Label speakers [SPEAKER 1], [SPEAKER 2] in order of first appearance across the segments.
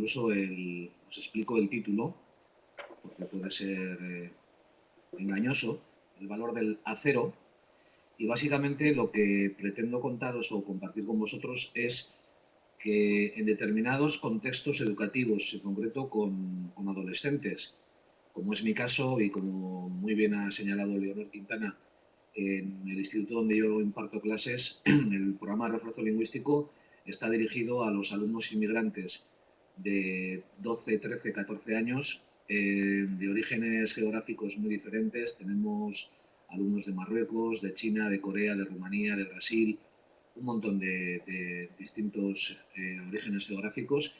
[SPEAKER 1] incluso os explico el título, porque puede ser engañoso, el valor del acero. Y básicamente lo que pretendo contaros o compartir con vosotros es que en determinados contextos educativos, en concreto con adolescentes, como es mi caso y como muy bien ha señalado Leonor Quintana, en el instituto donde yo imparto clases, el programa de refuerzo lingüístico está dirigido a los alumnos inmigrantes de 12, 13, 14 años, de orígenes geográficos muy diferentes. Tenemos alumnos de Marruecos, de China, de Corea, de Rumanía, de Brasil, un montón de distintos orígenes geográficos,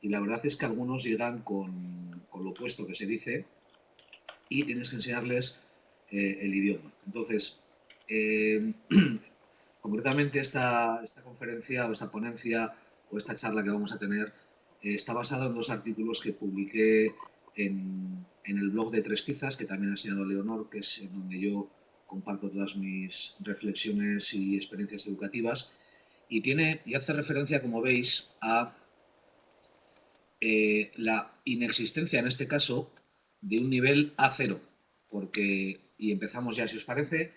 [SPEAKER 1] y la verdad es que algunos llegan con lo opuesto que se dice y tienes que enseñarles el idioma. Entonces, eh, concretamente esta conferencia o esta ponencia o esta charla que vamos a tener está basada en dos artículos que publiqué en el blog de Tres Tizas, que también ha enseñado Leonor, que es en donde yo comparto todas mis reflexiones y experiencias educativas, y hace referencia, como veis, a la inexistencia, en este caso, de un nivel A0, porque, y empezamos ya si os parece,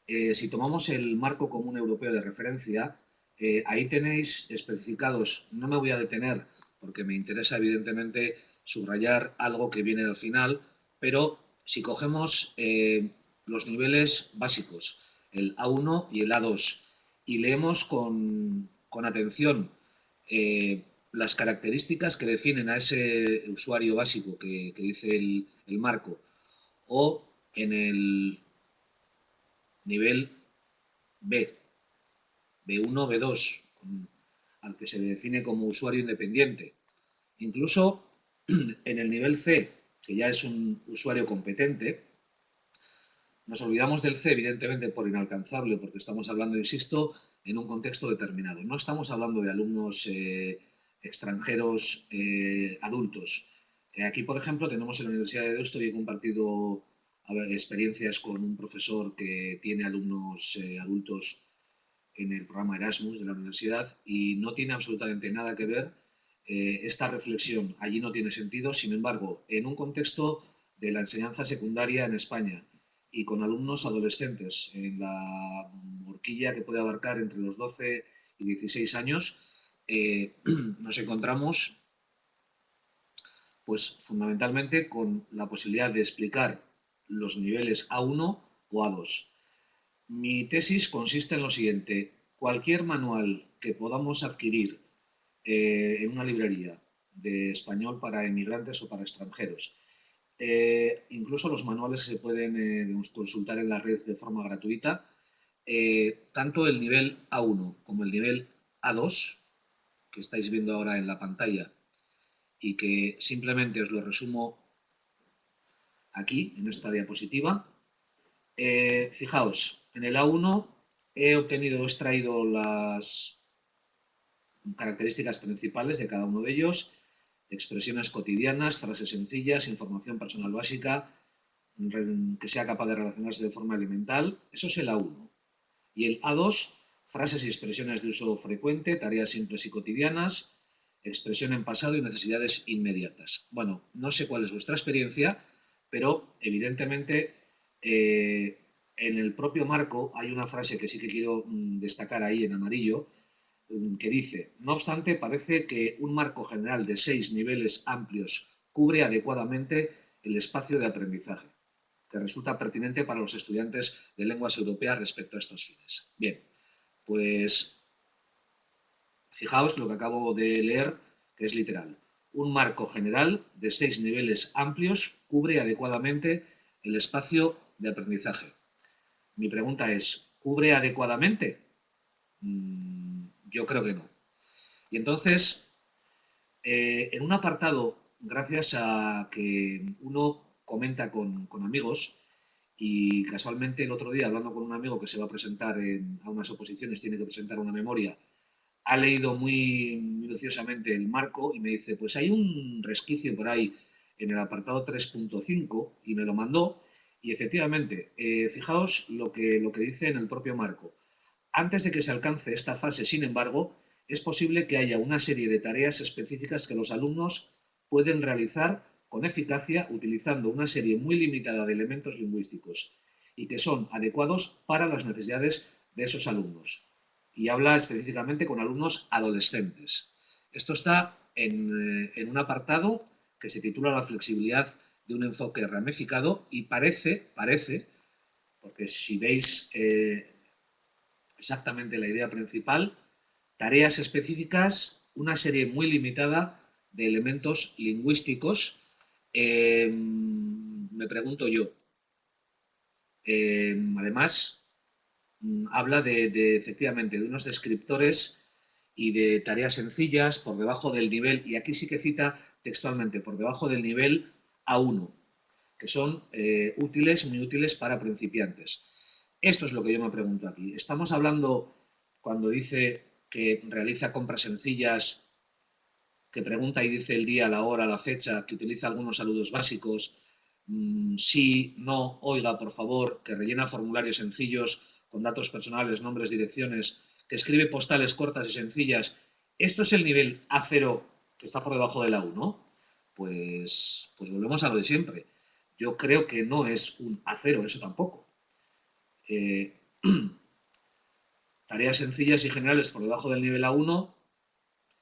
[SPEAKER 1] si tomamos el marco común europeo de referencia, ahí tenéis especificados, no me voy a detener porque me interesa evidentemente subrayar algo que viene al final, pero si cogemos los niveles básicos, el A1 y el A2, y leemos con atención las características que definen a ese usuario básico que dice el marco, o en el nivel B, B1, B2, al que se le define como usuario independiente. Incluso en el nivel C, que ya es un usuario competente, nos olvidamos del C, evidentemente, por inalcanzable, porque estamos hablando, insisto, en un contexto determinado. No estamos hablando de alumnos extranjeros adultos. Aquí, por ejemplo, tenemos en la Universidad de Deusto y he compartido experiencias con un profesor que tiene alumnos adultos en el programa Erasmus de la universidad, y no tiene absolutamente nada que ver esta reflexión. Allí no tiene sentido. Sin embargo, en un contexto de la enseñanza secundaria en España y con alumnos adolescentes en la horquilla que puede abarcar entre los 12 y 16 años, nos encontramos pues fundamentalmente con la posibilidad de explicar los niveles A1 o A2. Mi tesis consiste en lo siguiente: cualquier manual que podamos adquirir en una librería de español para emigrantes o para extranjeros, incluso los manuales que se pueden consultar en la red de forma gratuita, tanto el nivel A1 como el nivel A2, que estáis viendo ahora en la pantalla y que simplemente os lo resumo aquí en esta diapositiva. Fijaos, en el A1 he extraído las características principales de cada uno de ellos: expresiones cotidianas, frases sencillas, información personal básica, que sea capaz de relacionarse de forma elemental. Eso es el A1. Y el A2, frases y expresiones de uso frecuente, tareas simples y cotidianas, expresión en pasado y necesidades inmediatas. Bueno, no sé cuál es vuestra experiencia, pero evidentemente en el propio marco hay una frase que sí que quiero destacar ahí en amarillo, que dice: no obstante, parece que un marco general de 6 niveles amplios cubre adecuadamente el espacio de aprendizaje, que resulta pertinente para los estudiantes de lenguas europeas respecto a estos fines. Bien, pues fijaos lo que acabo de leer, que es literal. Un marco general de 6 niveles amplios cubre adecuadamente el espacio de aprendizaje. Mi pregunta es: ¿cubre adecuadamente? Yo creo que no. Y entonces, en un apartado, gracias a que uno comenta con amigos, y casualmente el otro día, hablando con un amigo que se va a presentar a unas oposiciones, tiene que presentar una memoria, ha leído muy minuciosamente el marco y me dice: pues hay un resquicio por ahí en el apartado 3.5, y me lo mandó. Y efectivamente, fijaos lo que dice en el propio marco. Antes de que se alcance esta fase, sin embargo, es posible que haya una serie de tareas específicas que los alumnos pueden realizar con eficacia utilizando una serie muy limitada de elementos lingüísticos y que son adecuados para las necesidades de esos alumnos. Y habla específicamente con alumnos adolescentes. Esto está en un apartado que se titula La flexibilidad de un enfoque ramificado y parece, porque si veis exactamente la idea principal, tareas específicas, una serie muy limitada de elementos lingüísticos. Me pregunto yo, además, habla efectivamente de unos descriptores y de tareas sencillas por debajo del nivel, y aquí sí que cita textualmente, por debajo del nivel A1, que son útiles, muy útiles para principiantes. Esto es lo que yo me pregunto aquí. Estamos hablando, cuando dice que realiza compras sencillas, que pregunta y dice el día, la hora, la fecha, que utiliza algunos saludos básicos, sí, no, oiga, por favor, que rellena formularios sencillos con datos personales, nombres, direcciones, que escribe postales cortas y sencillas. ¿Esto es el nivel A0 que está por debajo del A1? Pues volvemos a lo de siempre. Yo creo que no es un A0, eso tampoco. Tareas sencillas y generales por debajo del nivel A1,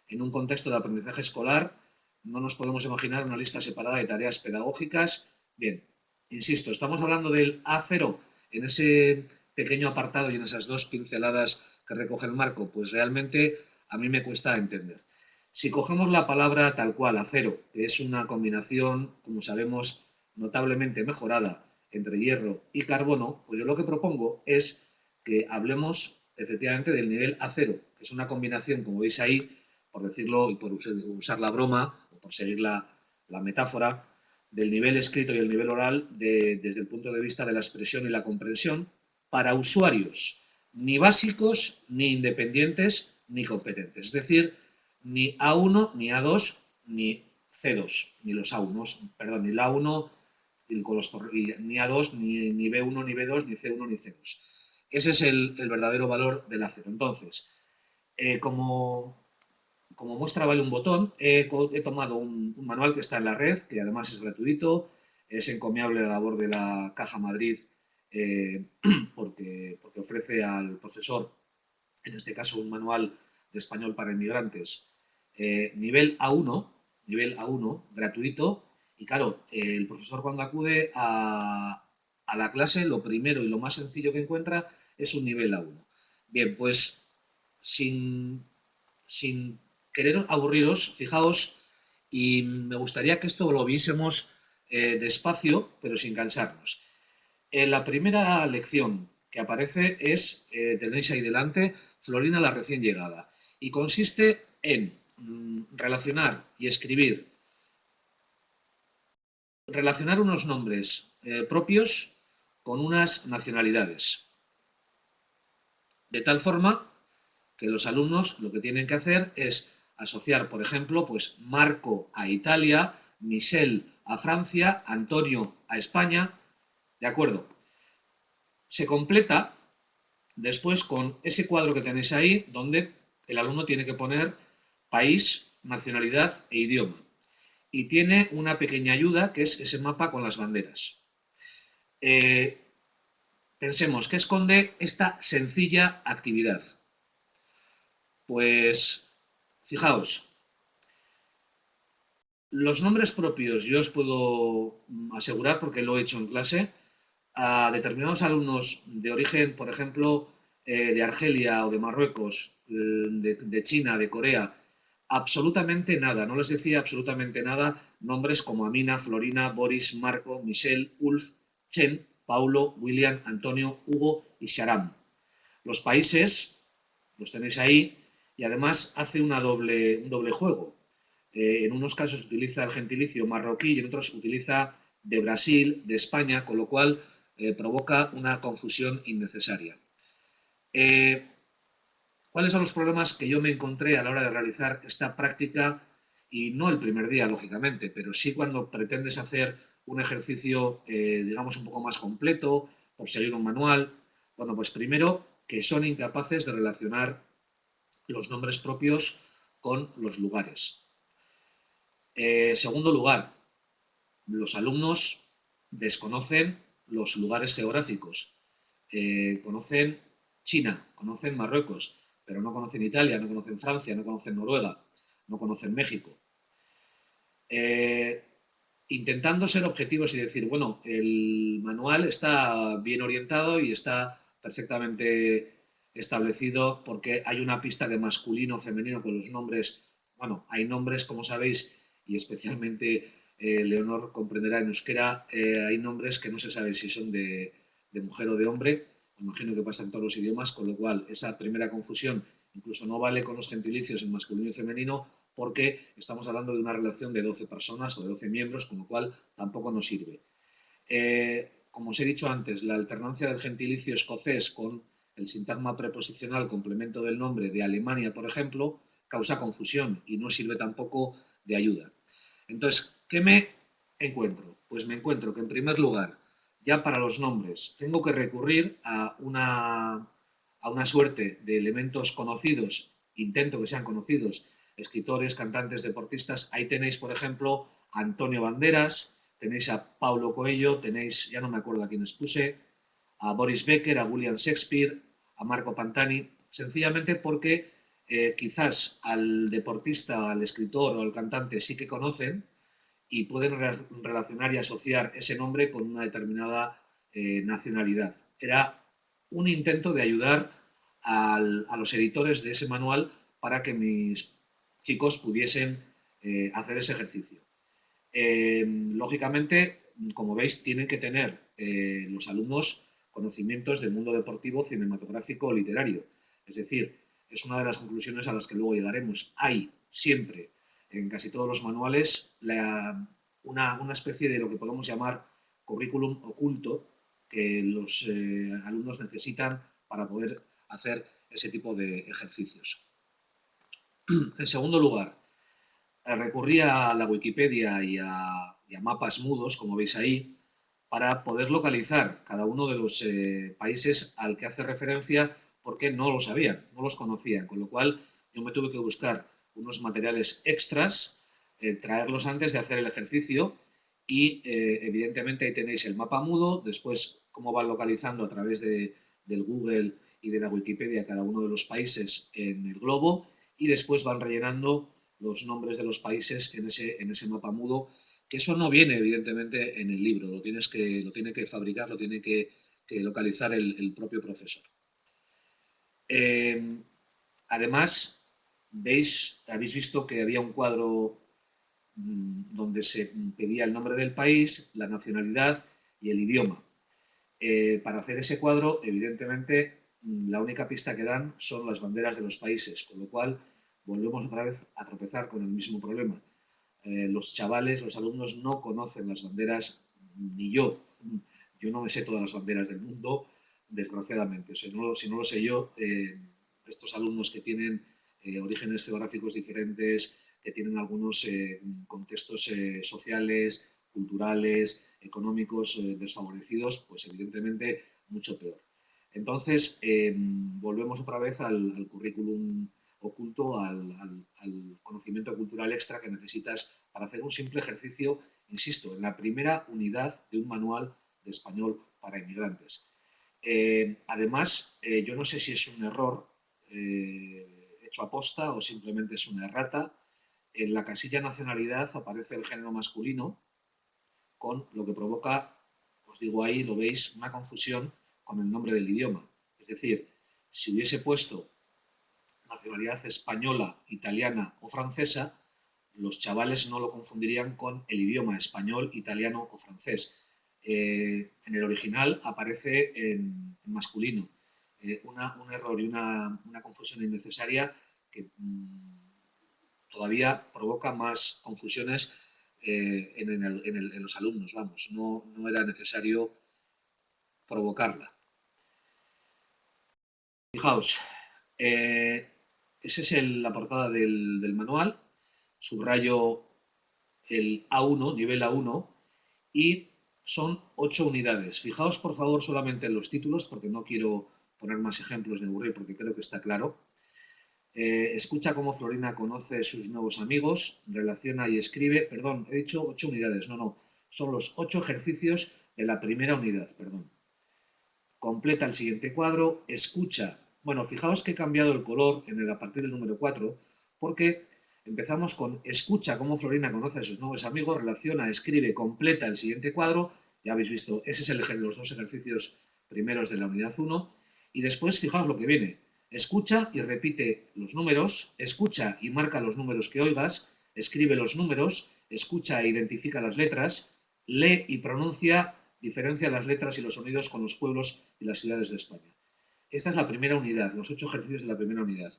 [SPEAKER 1] en un contexto de aprendizaje escolar, no nos podemos imaginar una lista separada de tareas pedagógicas. Bien, insisto, estamos hablando del A0 en ese pequeño apartado y en esas dos pinceladas que recoge el marco, pues realmente a mí me cuesta entender. Si cogemos la palabra tal cual, A0, que es una combinación, como sabemos, notablemente mejorada entre hierro y carbono, pues yo lo que propongo es que hablemos efectivamente del nivel A0, que es una combinación, como veis ahí, por decirlo y por usar la broma o por seguir la metáfora, del nivel escrito y el nivel oral desde el punto de vista de la expresión y la comprensión para usuarios ni básicos, ni independientes, ni competentes. Es decir, ni A1, ni A2, ni C2, ni los A1, perdón, ni la A1, ni A2, ni B1, ni B2, ni C1, ni C2. Ese es el verdadero valor del A0. Entonces, como muestra vale un botón, he tomado un manual que está en la red, que además es gratuito, es encomiable la labor de la Caja Madrid porque ofrece al profesor, en este caso un manual de español para inmigrantes, nivel A1, gratuito, y claro, el profesor cuando acude a la clase, lo primero y lo más sencillo que encuentra es un nivel A1. Bien, pues sin querer aburriros, fijaos, y me gustaría que esto lo viésemos despacio, pero sin cansarnos. La primera lección que aparece es, tenéis ahí delante, Florina la recién llegada, y consiste en relacionar y escribir, relacionar unos nombres propios con unas nacionalidades, de tal forma que los alumnos lo que tienen que hacer es asociar, por ejemplo, pues Marco a Italia, Michel a Francia, Antonio a España, ¿de acuerdo? Se completa después con ese cuadro que tenéis ahí, donde el alumno tiene que poner país, nacionalidad e idioma. Y tiene una pequeña ayuda, que es ese mapa con las banderas. Pensemos, ¿qué esconde esta sencilla actividad? Pues, fijaos, los nombres propios yo os puedo asegurar, porque lo he hecho en clase, a determinados alumnos de origen, por ejemplo, de Argelia o de Marruecos, de China, de Corea, absolutamente nada, no les decía absolutamente nada nombres como Amina, Florina, Boris, Marco, Michel, Ulf, Chen, Paulo, William, Antonio, Hugo y Sharam. Los países los tenéis ahí y además hace un doble juego. En unos casos utiliza el gentilicio marroquí y en otros utiliza de Brasil, de España, con lo cual provoca una confusión innecesaria. ¿Cuáles son los problemas que yo me encontré a la hora de realizar esta práctica? Y no el primer día, lógicamente, pero sí cuando pretendes hacer un ejercicio, digamos, un poco más completo, por seguir un manual. Bueno, pues primero que son incapaces de relacionar los nombres propios con los lugares. Segundo lugar, los alumnos desconocen los lugares geográficos. Conocen China, conocen Marruecos, pero no conocen Italia, no conocen Francia, no conocen Noruega, no conocen México. Intentando ser objetivos y decir, bueno, el manual está bien orientado y está perfectamente establecido porque hay una pista de masculino, femenino con los nombres. Bueno, hay nombres, como sabéis, y especialmente Leonor comprenderá en euskera, hay nombres que no se sabe si son de mujer o de hombre. Me imagino que pasa en todos los idiomas, con lo cual esa primera confusión incluso no vale con los gentilicios en masculino y femenino, porque estamos hablando de una relación de 12 personas o de 12 miembros, con lo cual tampoco nos sirve. Como os he dicho antes, la alternancia del gentilicio escocés con el sintagma preposicional complemento del nombre de Alemania, por ejemplo, causa confusión y no sirve tampoco de ayuda. Entonces, ¿qué me encuentro? Pues me encuentro que, en primer lugar, ya para los nombres tengo que recurrir a una suerte de elementos conocidos, intento que sean conocidos, escritores, cantantes, deportistas. Ahí tenéis, por ejemplo, a Antonio Banderas, tenéis a Paulo Coelho, tenéis, ya no me acuerdo a quiénes puse, a Boris Becker, a William Shakespeare, a Marco Pantani, sencillamente porque quizás al deportista, al escritor o al cantante sí que conocen y pueden relacionar y asociar ese nombre con una determinada nacionalidad. Era un intento de ayudar a los editores de ese manual para que mis chicos pudiesen hacer ese ejercicio. Lógicamente, como veis, tienen que tener los alumnos conocimientos del mundo deportivo, cinematográfico o literario. Es decir, es una de las conclusiones a las que luego llegaremos. Hay siempre, en casi todos los manuales, una especie de lo que podemos llamar currículum oculto que los alumnos necesitan para poder hacer ese tipo de ejercicios. En segundo lugar, recurría a la Wikipedia y a mapas mudos, como veis ahí, para poder localizar cada uno de los países al que hace referencia, porque no lo sabían, no los conocían, con lo cual yo me tuve que buscar unos materiales extras, traerlos antes de hacer el ejercicio y evidentemente ahí tenéis el mapa mudo, después cómo van localizando a través del Google y de la Wikipedia cada uno de los países en el globo y después van rellenando los nombres de los países en ese mapa mudo, que eso no viene evidentemente en el libro, lo tiene que fabricar, lo tiene que localizar el propio profesor. Además, habéis visto que había un cuadro donde se pedía el nombre del país, la nacionalidad y el idioma. Para hacer ese cuadro, evidentemente, la única pista que dan son las banderas de los países, con lo cual volvemos otra vez a tropezar con el mismo problema. Los chavales, los alumnos no conocen las banderas, ni yo. Yo no me sé todas las banderas del mundo, desgraciadamente. O sea, si no lo sé yo, estos alumnos que tienen orígenes geográficos diferentes, que tienen algunos contextos sociales, culturales, económicos desfavorecidos, pues evidentemente mucho peor. Entonces, volvemos otra vez al currículum oculto, al conocimiento cultural extra que necesitas para hacer un simple ejercicio, insisto, en la primera unidad de un manual de español para inmigrantes. Además, yo no sé si es un error hecho a posta o simplemente es una errata. En la casilla nacionalidad aparece el género masculino, con lo que provoca, os digo ahí, lo veis, una confusión con el nombre del idioma. Es decir, si hubiese puesto nacionalidad española, italiana o francesa, los chavales no lo confundirían con el idioma español, italiano o francés. En el original aparece en masculino. Un error y una confusión innecesaria que todavía provoca más confusiones en los alumnos. Vamos, no era necesario provocarla. Fijaos, esa es la portada del manual. Subrayo el A1, nivel A1, y son 8 unidades. Fijaos, por favor, solamente en los títulos, porque no quiero poner más ejemplos de aburrir, porque creo que está claro. Escucha cómo Florina conoce sus nuevos amigos, relaciona y escribe. Perdón, he dicho 8 unidades. No, son los 8 ejercicios de la primera unidad, perdón. Completa el siguiente cuadro, escucha. Bueno, fijaos que he cambiado el color a partir del número 4, porque empezamos con escucha cómo Florina conoce a sus nuevos amigos, relaciona, escribe, completa el siguiente cuadro. Ya habéis visto, ese es los 2 ejercicios primeros de la unidad 1. Y después, fijaos lo que viene. Escucha y repite los números, escucha y marca los números que oigas, escribe los números, escucha e identifica las letras, lee y pronuncia, diferencia las letras y los sonidos con los pueblos y las ciudades de España. Esta es la primera unidad, los 8 ejercicios de la primera unidad.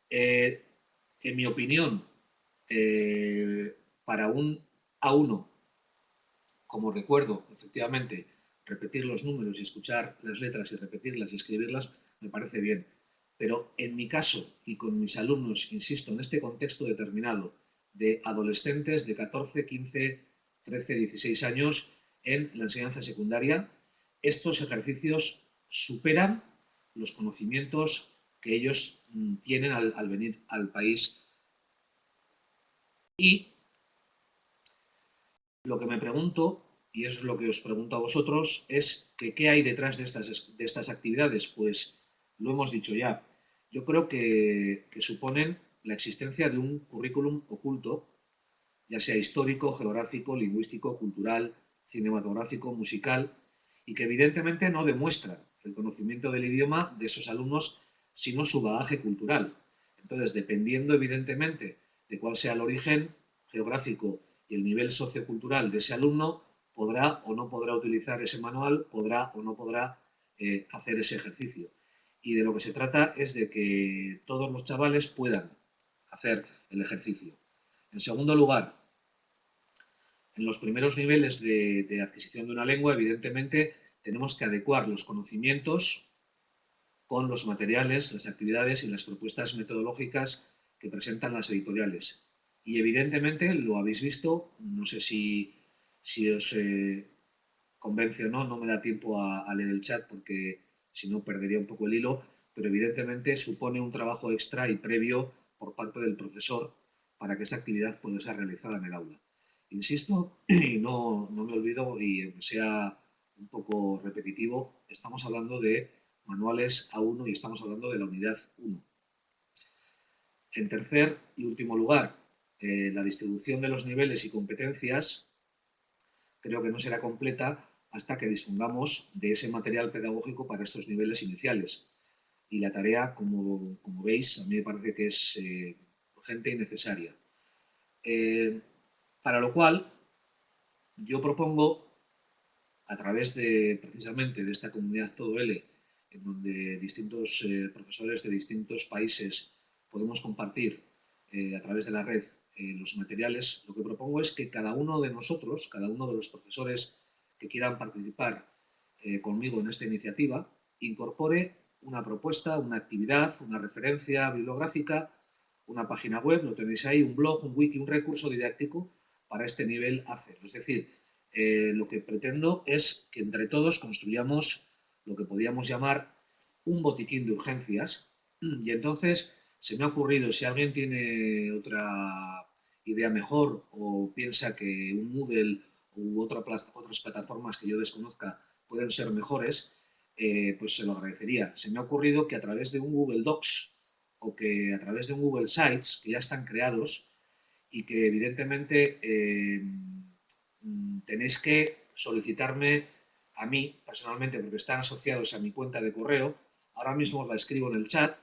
[SPEAKER 1] En mi opinión, para un A1, como recuerdo, efectivamente, repetir los números y escuchar las letras y repetirlas y escribirlas, me parece bien. Pero en mi caso y con mis alumnos, insisto, en este contexto determinado de adolescentes de 14, 15, 13, 16 años en la enseñanza secundaria, estos ejercicios superan los conocimientos que ellos tienen al venir al país. Y lo que me pregunto, y eso es lo que os pregunto a vosotros, es que qué hay detrás de estas actividades. Pues lo hemos dicho ya. Yo creo que suponen la existencia de un currículum oculto, ya sea histórico, geográfico, lingüístico, cultural, cinematográfico, musical, y que evidentemente no demuestra el conocimiento del idioma de esos alumnos, sino su bagaje cultural. Entonces, dependiendo evidentemente de cuál sea el origen geográfico y el nivel sociocultural de ese alumno, podrá o no podrá utilizar ese manual, podrá o no podrá hacer ese ejercicio. Y de lo que se trata es de que todos los chavales puedan hacer el ejercicio. En segundo lugar, en los primeros niveles de adquisición de una lengua, evidentemente, tenemos que adecuar los conocimientos con los materiales, las actividades y las propuestas metodológicas que presentan las editoriales. Y evidentemente, lo habéis visto, no sé si os convence o no, no me da tiempo a leer el chat porque si no perdería un poco el hilo, pero evidentemente supone un trabajo extra y previo por parte del profesor para que esa actividad pueda ser realizada en el aula. Insisto, y no me olvido, y aunque sea un poco repetitivo, estamos hablando de manuales A1 y estamos hablando de la unidad 1. En tercer y último lugar, la distribución de los niveles y competencias creo que no será completa hasta que dispongamos de ese material pedagógico para estos niveles iniciales. Y la tarea, como veis, a mí me parece que es urgente y necesaria. Para lo cual, yo propongo, a través precisamente de esta comunidad Todo L, en donde distintos profesores de distintos países podemos compartir a través de la red los materiales, lo que propongo es que cada uno de nosotros, cada uno de los profesores que quieran participar conmigo en esta iniciativa, incorpore una propuesta, una actividad, una referencia bibliográfica, una página web, lo tenéis ahí, un blog, un wiki, un recurso didáctico para este nivel A0. Es decir, lo que pretendo es que entre todos construyamos lo que podríamos llamar un botiquín de urgencias. Y entonces se me ha ocurrido, si alguien tiene otra idea mejor o piensa que un Moodle u otras plataformas que yo desconozca pueden ser mejores, pues se lo agradecería. Se me ha ocurrido que a través de un Google Docs o que a través de un Google Sites, que ya están creados y que evidentemente tenéis que solicitarme a mí personalmente porque están asociados a mi cuenta de correo. Ahora mismo os la escribo en el chat.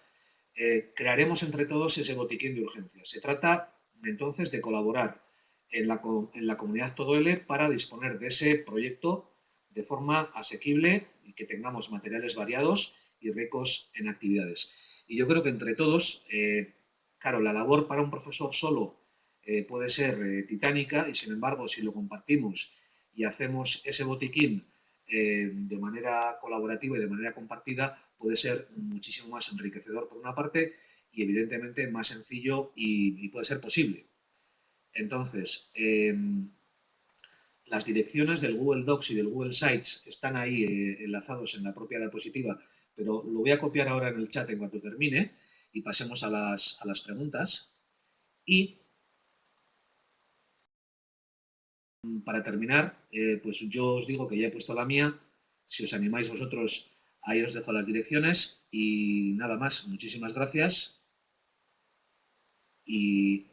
[SPEAKER 1] Crearemos entre todos ese botiquín de urgencias. Se trata entonces de colaborar en la comunidad Todo L para disponer de ese proyecto de forma asequible y que tengamos materiales variados y ricos en actividades. Y yo creo que entre todos, claro, la labor para un profesor solo puede ser titánica y sin embargo si lo compartimos y hacemos ese botiquín de manera colaborativa y de manera compartida puede ser muchísimo más enriquecedor por una parte y evidentemente más sencillo y puede ser posible. Entonces, las direcciones del Google Docs y del Google Sites están ahí enlazados en la propia diapositiva, pero lo voy a copiar ahora en el chat en cuanto termine y pasemos a las preguntas. Y para terminar, pues yo os digo que ya he puesto la mía. Si os animáis vosotros, ahí os dejo las direcciones. Y nada más, muchísimas gracias. Y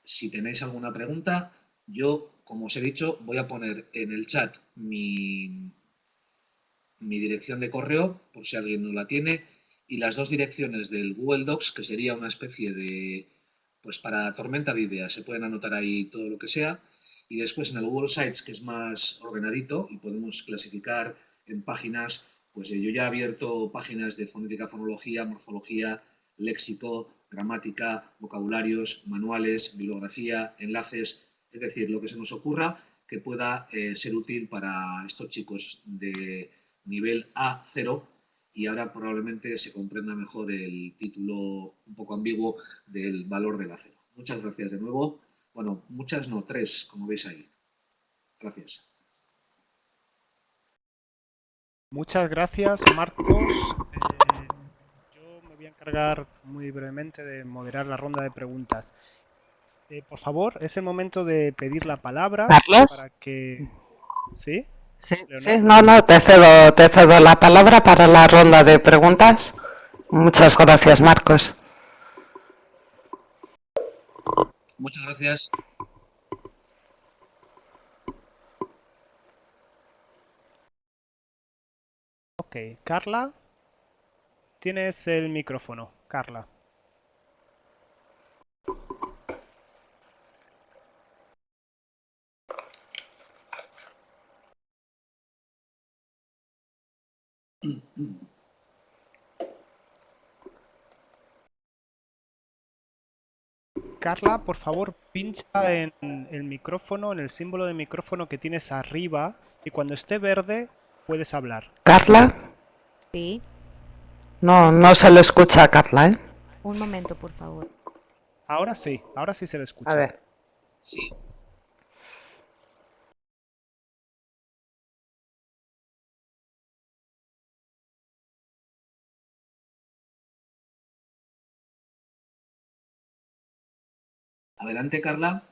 [SPEAKER 1] si tenéis alguna pregunta, yo, como os he dicho, voy a poner en el chat mi dirección de correo, por si alguien no la tiene, y las dos direcciones del Google Docs, que sería una especie de, pues para tormenta de ideas, se pueden anotar ahí todo lo que sea, y después en el Google Sites, que es más ordenadito, y podemos clasificar en páginas, pues yo ya he abierto páginas de fonética, fonología, morfología, léxico, gramática, vocabularios, manuales, bibliografía, enlaces, es decir, lo que se nos ocurra que pueda ser útil para estos chicos de nivel A0, y ahora probablemente se comprenda mejor el título un poco ambiguo del valor del acero. Muchas gracias de nuevo. Bueno, muchas no, 3, como veis ahí. Gracias.
[SPEAKER 2] Muchas gracias, Marcos. Yo me voy a encargar muy brevemente de moderar la ronda de preguntas. Por favor, es el momento de pedir la palabra
[SPEAKER 3] Carlos.
[SPEAKER 2] para que... ¿Sí?
[SPEAKER 3] Sí, no, te cedo la palabra para la ronda de preguntas. Muchas gracias, Marcos.
[SPEAKER 1] Muchas gracias.
[SPEAKER 2] Ok, Carla, tienes el micrófono. Carla. Carla, por favor, pincha en el micrófono, en el símbolo de micrófono que tienes arriba, y cuando esté verde puedes hablar.
[SPEAKER 3] ¿Carla?
[SPEAKER 4] Sí.
[SPEAKER 3] No se le escucha a Carla, ¿eh?
[SPEAKER 4] Un momento, por favor.
[SPEAKER 2] Ahora sí se le
[SPEAKER 3] A
[SPEAKER 2] escucha.
[SPEAKER 3] ver.
[SPEAKER 1] Sí. Adelante, Carla.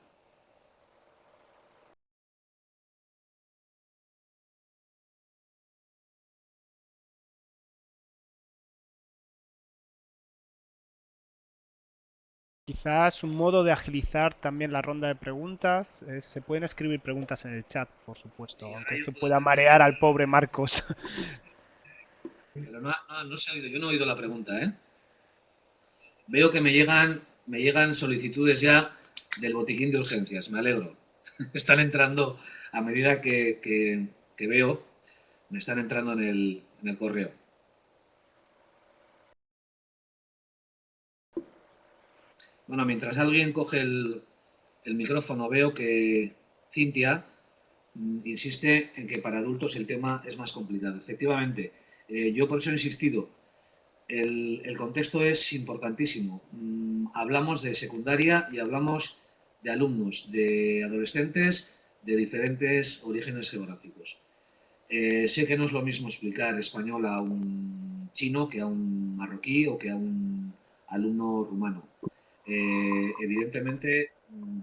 [SPEAKER 2] Quizás un modo de agilizar también la ronda de preguntas. Se pueden escribir preguntas en el chat, por supuesto,
[SPEAKER 1] Sí,
[SPEAKER 2] aunque
[SPEAKER 1] ahora yo
[SPEAKER 2] esto
[SPEAKER 1] puedo
[SPEAKER 2] pueda
[SPEAKER 1] escribir
[SPEAKER 2] marear al
[SPEAKER 1] preguntas.
[SPEAKER 2] pobre Marcos.
[SPEAKER 1] Pero no se ha oído, yo no he oído la pregunta, ¿eh? Veo que me llegan solicitudes ya del botiquín de urgencias, me alegro. Están entrando a medida que veo, me están entrando en el correo. Bueno, mientras alguien coge el micrófono, veo que Cintia insiste en que para adultos el tema es más complicado. Efectivamente, yo por eso he insistido. El contexto es importantísimo. Hablamos de secundaria y hablamos de alumnos, de adolescentes de diferentes orígenes geográficos. Sé que no es lo mismo explicar español a un chino que a un marroquí o que a un alumno rumano. Evidentemente,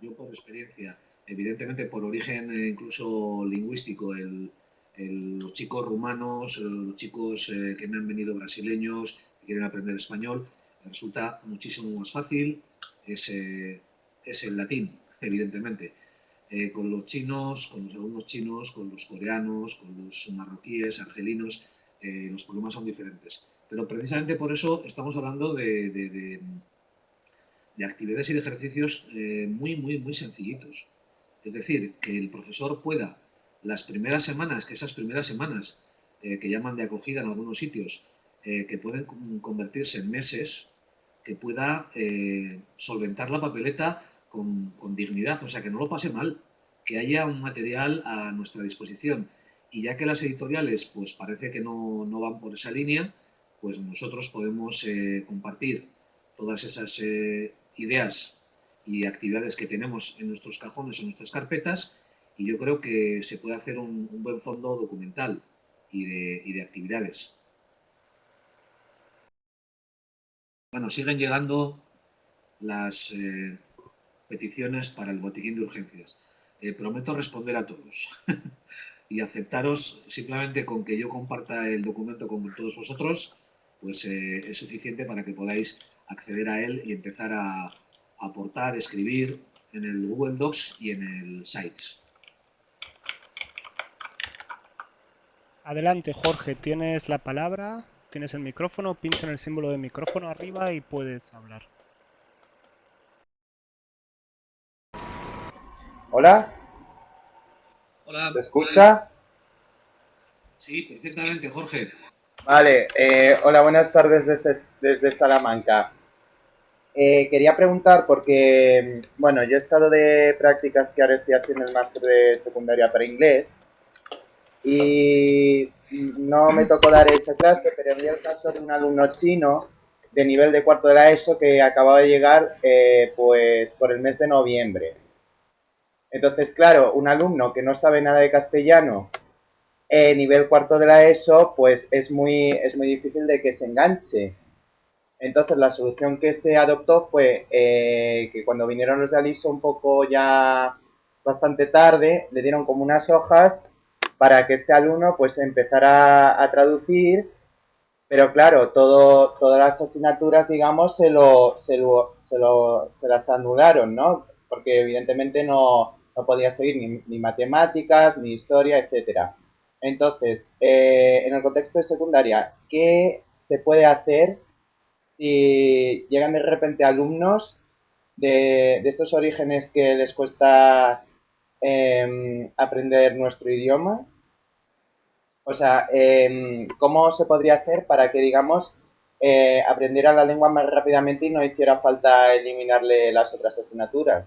[SPEAKER 1] yo por experiencia, evidentemente por origen incluso lingüístico, los chicos rumanos, los chicos que me han venido brasileños, que quieren aprender español, resulta muchísimo más fácil, es el latín, evidentemente. Con los chinos, con los alumnos chinos, con los coreanos, con los marroquíes, argelinos, los problemas son diferentes. Pero precisamente por eso estamos hablando de actividades y de ejercicios muy sencillitos. Es decir, que el profesor pueda las primeras semanas, que esas primeras semanas que llaman de acogida en algunos sitios, que pueden convertirse en meses, que pueda solventar la papeleta con dignidad, o sea, que no lo pase mal, que haya un material a nuestra disposición. Y ya que las editoriales pues parece que no van por esa línea, pues nosotros podemos compartir todas esas ideas y actividades que tenemos en nuestros cajones, en nuestras carpetas, y yo creo que se puede hacer un buen fondo documental y de actividades. Bueno, siguen llegando las peticiones para el botiquín de urgencias. Prometo responder a todos y aceptaros simplemente con que yo comparta el documento con todos vosotros, pues es suficiente para que podáis acceder a él y empezar a aportar, escribir en el Google Docs y en el Sites.
[SPEAKER 2] Adelante, Jorge, tienes la palabra, tienes el micrófono, pincha en el símbolo de micrófono arriba y puedes hablar.
[SPEAKER 5] Hola,
[SPEAKER 1] Hola.
[SPEAKER 5] ¿se escucha?
[SPEAKER 1] Sí, perfectamente, Jorge.
[SPEAKER 5] Vale, hola, buenas tardes desde Salamanca. Quería preguntar porque, bueno, yo he estado de prácticas que ahora estoy haciendo el máster de secundaria para inglés y no me tocó dar esa clase, pero vi el caso de un alumno chino de nivel de cuarto de la ESO que acababa de llegar pues por el mes de noviembre. Entonces, claro, un alumno que no sabe nada de castellano nivel cuarto de la ESO, pues es muy difícil de que se enganche. Entonces la solución que se adoptó fue que cuando vinieron los de Aliso un poco ya bastante tarde, le dieron como unas hojas para que este alumno pues empezara a traducir, pero claro, todas las asignaturas, digamos, se las anularon, ¿no? Porque evidentemente no podía seguir ni matemáticas, ni historia, etcétera. Entonces, en el contexto de secundaria, ¿qué se puede hacer si llegan de repente alumnos de estos orígenes que les cuesta aprender nuestro idioma? O sea, ¿cómo se podría hacer para que, digamos, aprendiera la lengua más rápidamente y no hiciera falta eliminarle las otras asignaturas?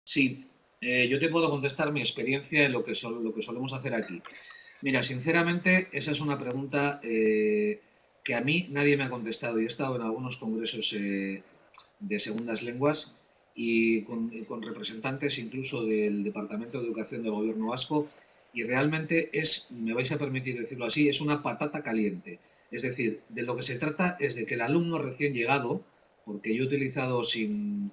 [SPEAKER 1] Sí, yo te puedo contestar mi experiencia en lo que solemos hacer aquí. Mira, sinceramente, esa es una pregunta que a mí nadie me ha contestado. Yo he estado en algunos congresos de segundas lenguas y con representantes incluso del Departamento de Educación del Gobierno Vasco y realmente es, me vais a permitir decirlo así, es una patata caliente. Es decir, de lo que se trata es de que el alumno recién llegado, porque yo he utilizado sin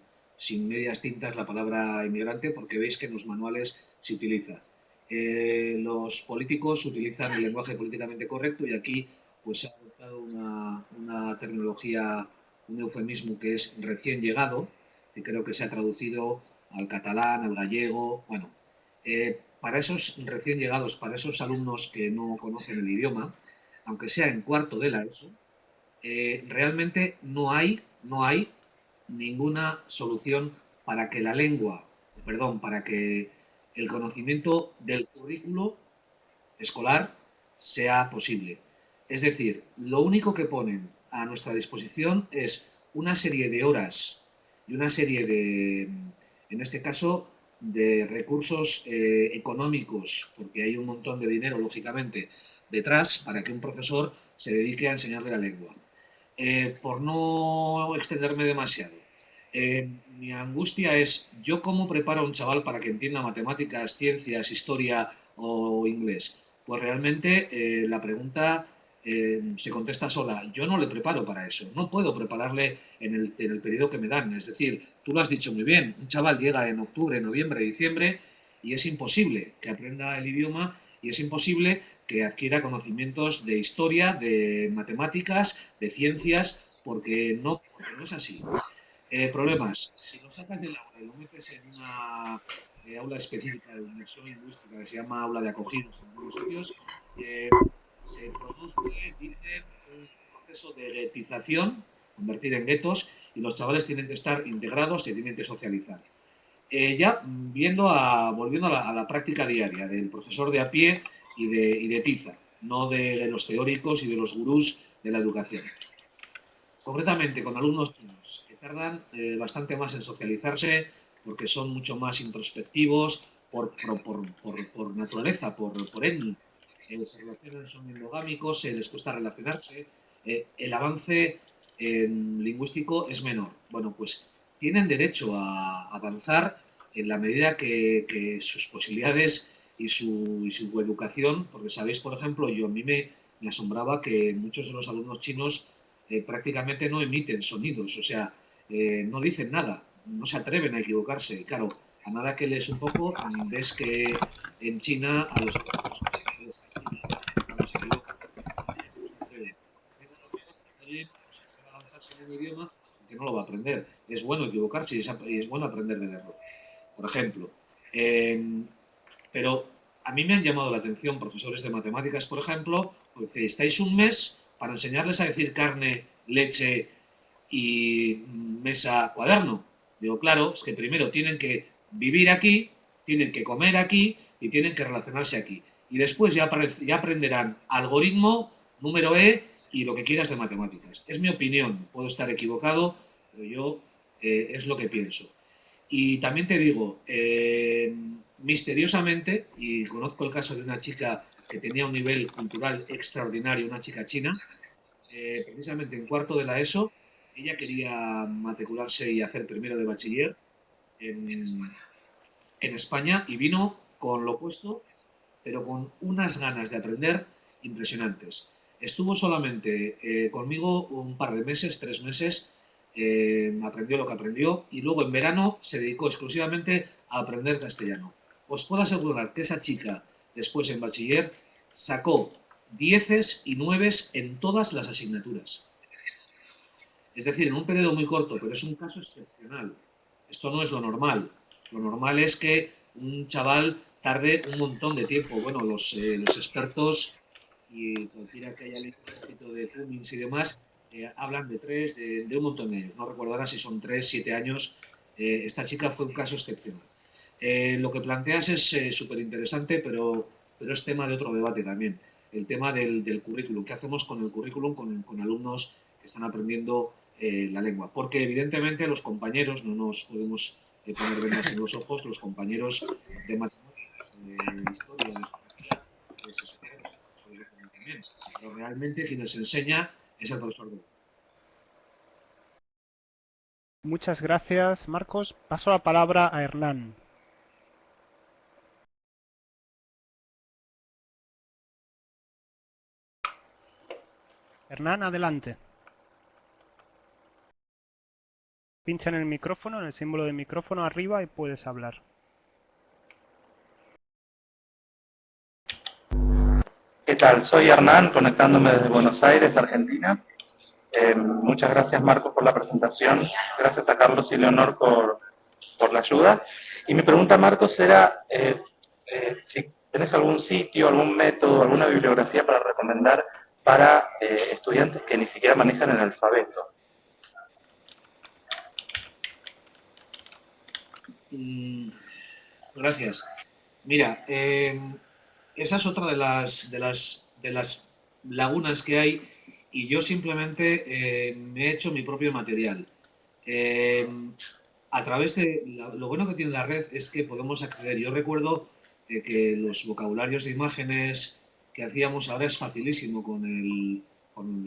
[SPEAKER 1] medias tintas la palabra inmigrante porque veis que en los manuales se utiliza. Los políticos utilizan el lenguaje políticamente correcto y aquí pues se ha adoptado una terminología, un eufemismo que es recién llegado, que creo que se ha traducido al catalán, al gallego, bueno, para esos recién llegados, para esos alumnos que no conocen el idioma, aunque sea en cuarto de la ESO, realmente no hay ninguna solución para que la lengua, perdón, para que el conocimiento del currículo escolar sea posible. Es decir, lo único que ponen a nuestra disposición es una serie de horas y una serie de, en este caso, de recursos económicos, porque hay un montón de dinero, lógicamente, detrás para que un profesor se dedique a enseñarle la lengua. Por no extenderme demasiado, mi angustia es, ¿yo cómo preparo a un chaval para que entienda matemáticas, ciencias, historia o inglés? Pues realmente la pregunta se contesta sola. Yo no le preparo para eso. No puedo prepararle en el periodo que me dan. Es decir, tú lo has dicho muy bien. Un chaval llega en octubre, noviembre, diciembre y es imposible que aprenda el idioma y es imposible que adquiera conocimientos de historia, de matemáticas, de ciencias, porque no es así. Problemas. Si lo sacas del aula y lo metes en una aula específica de inmersión lingüística que se llama aula de acogidos en algunos sitios, eh, se produce, dicen, un proceso de guetización, convertir en guetos, y los chavales tienen que estar integrados y tienen que socializar. Ya volviendo a la práctica diaria del profesor de a pie y de tiza, no de los teóricos y de los gurús de la educación. Concretamente con alumnos chinos, que tardan bastante más en socializarse porque son mucho más introspectivos por naturaleza, por etnia. Se relacionan, son endogámicos, les cuesta relacionarse. El avance lingüístico es menor. Bueno, pues tienen derecho a avanzar en la medida que sus posibilidades y su educación, porque sabéis, por ejemplo, a mí me asombraba que muchos de los alumnos chinos prácticamente no emiten sonidos, o sea, no dicen nada, no se atreven a equivocarse. Y claro, a nada que lees un poco, ves que en China a los alumnos se les castiga cuando se equivocan. Ellos no se atreven. Tengo lo peor que alguien se atreva a lanzarse en un idioma que no lo va a aprender. Es bueno equivocarse y es bueno aprender del error. Por ejemplo, pero a mí me han llamado la atención profesores de matemáticas, por ejemplo, porque dice, estáis un mes para enseñarles a decir carne, leche y mesa, cuaderno. Digo, claro, es que primero tienen que vivir aquí, tienen que comer aquí y tienen que relacionarse aquí. Y después ya aprenderán algoritmo, número E y lo que quieras de matemáticas. Es mi opinión, puedo estar equivocado, pero yo es lo que pienso. Y también te digo, misteriosamente, y conozco el caso de una chica que tenía un nivel cultural extraordinario, una chica china, precisamente en cuarto de la ESO, ella quería matricularse y hacer primero de bachiller en España y vino con lo opuesto, pero con unas ganas de aprender impresionantes. Estuvo solamente conmigo un par de meses, 3 meses, aprendió lo que aprendió y luego en verano se dedicó exclusivamente a aprender castellano. Os puedo asegurar que esa chica, después en bachiller, sacó 10 y 9 en todas las asignaturas. Es decir, en un periodo muy corto, pero es un caso excepcional. Esto no es lo normal. Lo normal es que un chaval tarde un montón de tiempo. Bueno, los expertos y cualquiera que haya leído un poquito de Cummings y demás, hablan de 3, de un montón de años. No recuerdo ahora si son 3, 7 años. Esta chica fue un caso excepcional. Lo que planteas es súper interesante, pero es tema de otro debate también. El tema del currículum. ¿Qué hacemos con el currículum con alumnos que están aprendiendo la lengua? Porque evidentemente los compañeros, no nos podemos poner vendas en los ojos, los compañeros de matemáticas, de historia, de geografía, se supone que son profesores de común también. Pero realmente quien les enseña es el profesor de...
[SPEAKER 2] Muchas gracias, Marcos. Paso la palabra a Hernán. Hernán, adelante. Pincha en el micrófono, en el símbolo de micrófono arriba y puedes hablar.
[SPEAKER 6] ¿Qué tal? Soy Hernán, conectándome desde Buenos Aires, Argentina. Muchas gracias, Marcos, por la presentación. Gracias a Carlos y Leonor por la ayuda. Y mi pregunta, Marcos, era si tenés algún sitio, algún método, alguna bibliografía para recomendar para estudiantes que ni siquiera manejan el alfabeto.
[SPEAKER 1] Gracias. Mira, esa es otra de las lagunas que hay y yo simplemente me he hecho mi propio material. A través de... Lo bueno que tiene la red es que podemos acceder. Yo recuerdo que los vocabularios de imágenes que hacíamos ahora es facilísimo con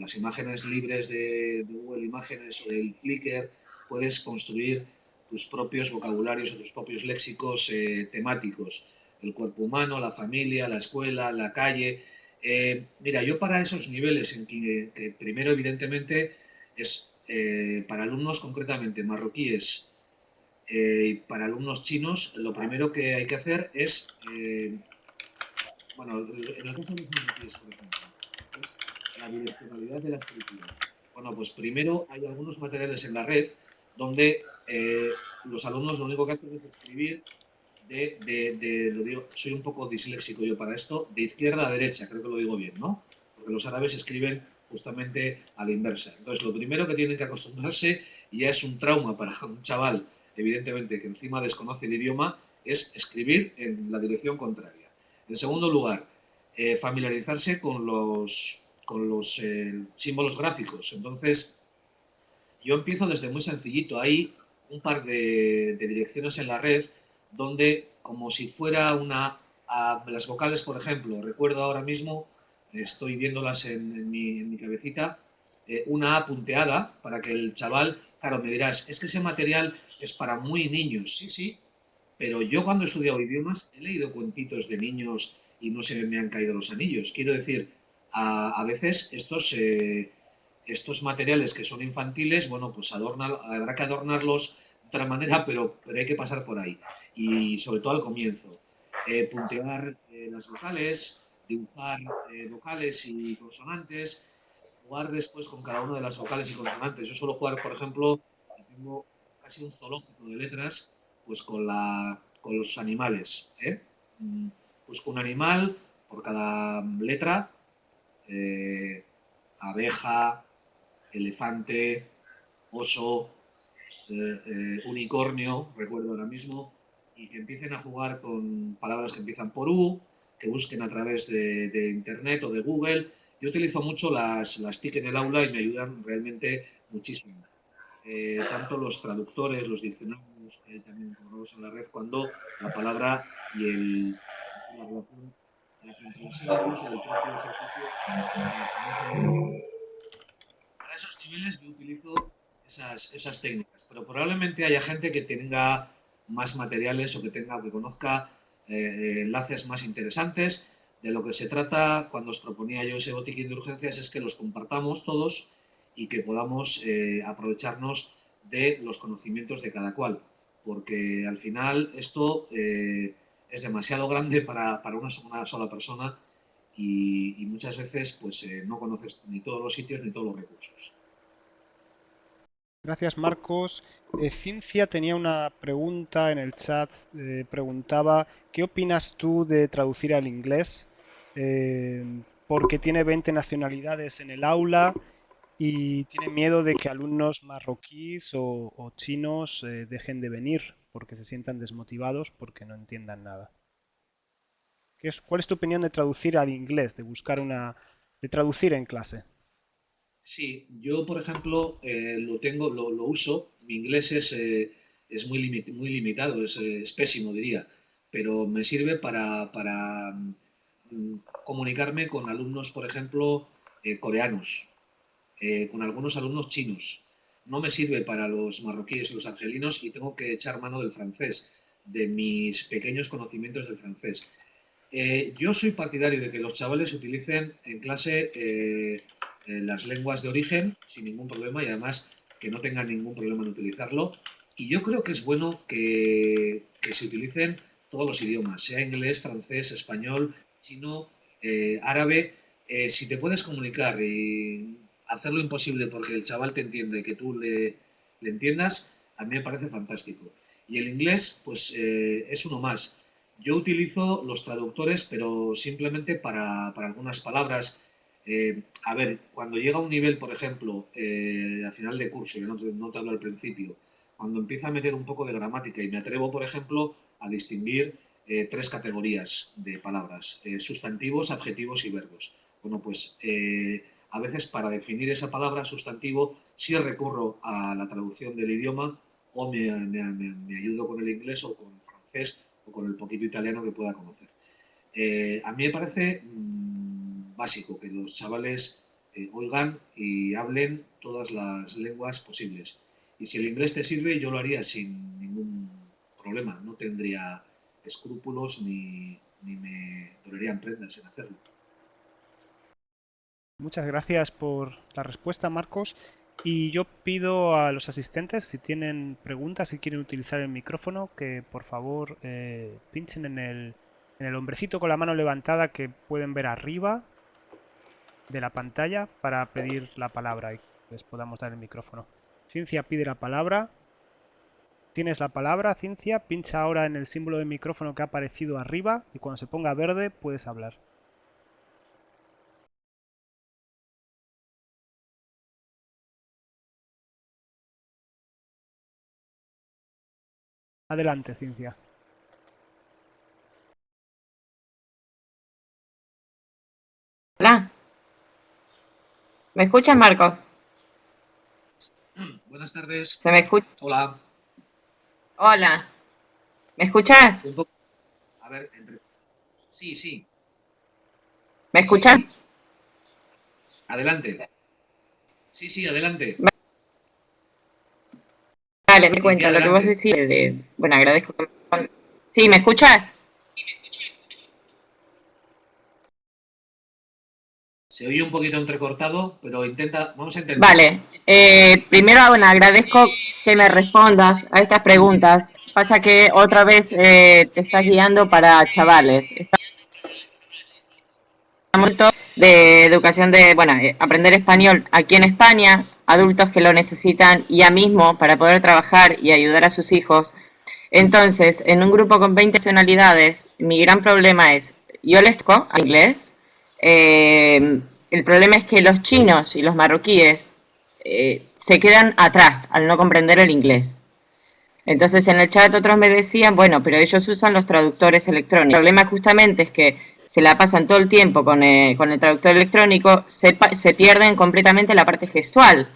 [SPEAKER 1] las imágenes libres de Google Imágenes o del Flickr, puedes construir tus propios vocabularios o tus propios léxicos temáticos. El cuerpo humano, la familia, la escuela, la calle. Mira, yo para esos niveles en que primero evidentemente es para alumnos concretamente marroquíes y para alumnos chinos, lo primero que hay que hacer es, bueno, en el caso de los marroquíes, por ejemplo, es la direccionalidad de la escritura. Bueno, pues primero hay algunos materiales en la red donde los alumnos lo único que hacen es escribir lo digo, soy un poco disléxico yo para esto, de izquierda a derecha, creo que lo digo bien, ¿no? Porque los árabes escriben justamente a la inversa. Entonces, lo primero que tienen que acostumbrarse, y ya es un trauma para un chaval, evidentemente, que encima desconoce el idioma, es escribir en la dirección contraria. En segundo lugar, familiarizarse con los símbolos gráficos. Entonces, yo empiezo desde muy sencillito. Hay un par de direcciones en la red donde, como si fuera las vocales, por ejemplo, recuerdo ahora mismo, estoy viéndolas en mi cabecita, una A punteada para que el chaval, claro, me dirás, es que ese material es para muy niños. Sí, sí, pero yo cuando he estudiado idiomas he leído cuentitos de niños y no se me han caído los anillos. Quiero decir, a veces estos estos materiales que son infantiles, bueno, pues habrá que adornarlos de otra manera, pero hay que pasar por ahí. Y sobre todo al comienzo. Puntear las vocales, dibujar vocales y consonantes, jugar después con cada una de las vocales y consonantes. Yo suelo jugar, por ejemplo, y tengo casi un zoológico de letras, pues con los animales. Pues con un animal por cada letra, abeja, elefante, oso, unicornio, recuerdo ahora mismo, y que empiecen a jugar con palabras que empiezan por U, que busquen a través de Internet o de Google. Yo utilizo mucho las TIC en el aula y me ayudan realmente muchísimo. Tanto los traductores, los diccionarios que hay también colgados en la red, cuando la palabra y la relación, la comprensión incluso del propio ejercicio se me hace muy difícil. Para esos niveles yo utilizo esas técnicas, pero probablemente haya gente que tenga más materiales o que conozca enlaces más interesantes. De lo que se trata cuando os proponía yo ese botiquín de urgencias es que los compartamos todos y que podamos aprovecharnos de los conocimientos de cada cual, porque al final esto es demasiado grande para una sola persona y muchas veces pues no conoces ni todos los sitios ni todos los recursos.
[SPEAKER 2] Gracias, Marcos. Cincia tenía una pregunta en el chat. Preguntaba, ¿qué opinas tú de traducir al inglés? Porque tiene 20 nacionalidades en el aula y tiene miedo de que alumnos marroquíes o chinos dejen de venir porque se sientan desmotivados porque no entiendan nada. ¿Cuál es tu opinión de traducir al inglés, de traducir en clase?
[SPEAKER 1] Sí, yo por ejemplo lo uso. Mi inglés es muy limitado, es pésimo diría, pero me sirve para comunicarme con alumnos, por ejemplo, coreanos, con algunos alumnos chinos. No me sirve para los marroquíes y los argelinos y tengo que echar mano del francés, de mis pequeños conocimientos del francés. Yo soy partidario de que los chavales utilicen en clase las lenguas de origen sin ningún problema y además que no tengan ningún problema en utilizarlo. Y yo creo que es bueno que se utilicen todos los idiomas, sea inglés, francés, español, chino, árabe. Si te puedes comunicar y hacer lo imposible porque el chaval te entiende, que tú le entiendas, a mí me parece fantástico. Y el inglés, pues es uno más. Yo utilizo los traductores, pero simplemente para algunas palabras. A ver, cuando llega a un nivel, por ejemplo, a final de curso, yo no te hablo al principio, cuando empieza a meter un poco de gramática y me atrevo, por ejemplo, a distinguir tres categorías de palabras, sustantivos, adjetivos y verbos. Bueno, pues a veces para definir esa palabra sustantivo sí recurro a la traducción del idioma o me ayudo con el inglés o con el francés o con el poquito italiano que pueda conocer. A mí me parece básico que los chavales oigan y hablen todas las lenguas posibles. Y si el inglés te sirve, yo lo haría sin ningún problema. No tendría escrúpulos ni me dolerían prendas en hacerlo.
[SPEAKER 2] Muchas gracias por la respuesta, Marcos. Y yo pido a los asistentes, si tienen preguntas, si quieren utilizar el micrófono, que por favor pinchen en el hombrecito con la mano levantada que pueden ver arriba de la pantalla para pedir la palabra y les podamos dar el micrófono. Cincia pide la palabra. Tienes la palabra, Cincia. Pincha ahora en el símbolo de micrófono que ha aparecido arriba y cuando se ponga verde puedes hablar. Adelante, Cincia.
[SPEAKER 7] Hola. ¿Me escuchas, Marcos?
[SPEAKER 1] Buenas tardes.
[SPEAKER 7] ¿Se me escucha?
[SPEAKER 1] Hola.
[SPEAKER 7] Hola. ¿Me escuchas?
[SPEAKER 1] Un poco. A ver, sí, sí.
[SPEAKER 7] ¿Me escuchas?
[SPEAKER 1] Adelante. Sí, adelante.
[SPEAKER 7] Vale, me cuenta lo que vos decís. Bueno, agradezco que me... Sí, ¿me escuchas?
[SPEAKER 1] Se oye un poquito entrecortado, pero vamos a intentar.
[SPEAKER 7] Vale. Primero, bueno, agradezco que me respondas a estas preguntas. Pasa que otra vez te estás guiando para chavales. Estamos de educación de, bueno, aprender español aquí en España, adultos que lo necesitan ya mismo para poder trabajar y ayudar a sus hijos. Entonces, en un grupo con 20 nacionalidades, mi gran problema es, yo les toco a inglés, el problema es que los chinos y los marroquíes se quedan atrás al no comprender el inglés. Entonces en el chat otros me decían, bueno, pero ellos usan los traductores electrónicos. El problema justamente es que se la pasan todo el tiempo con el traductor electrónico, se pierden completamente la parte gestual,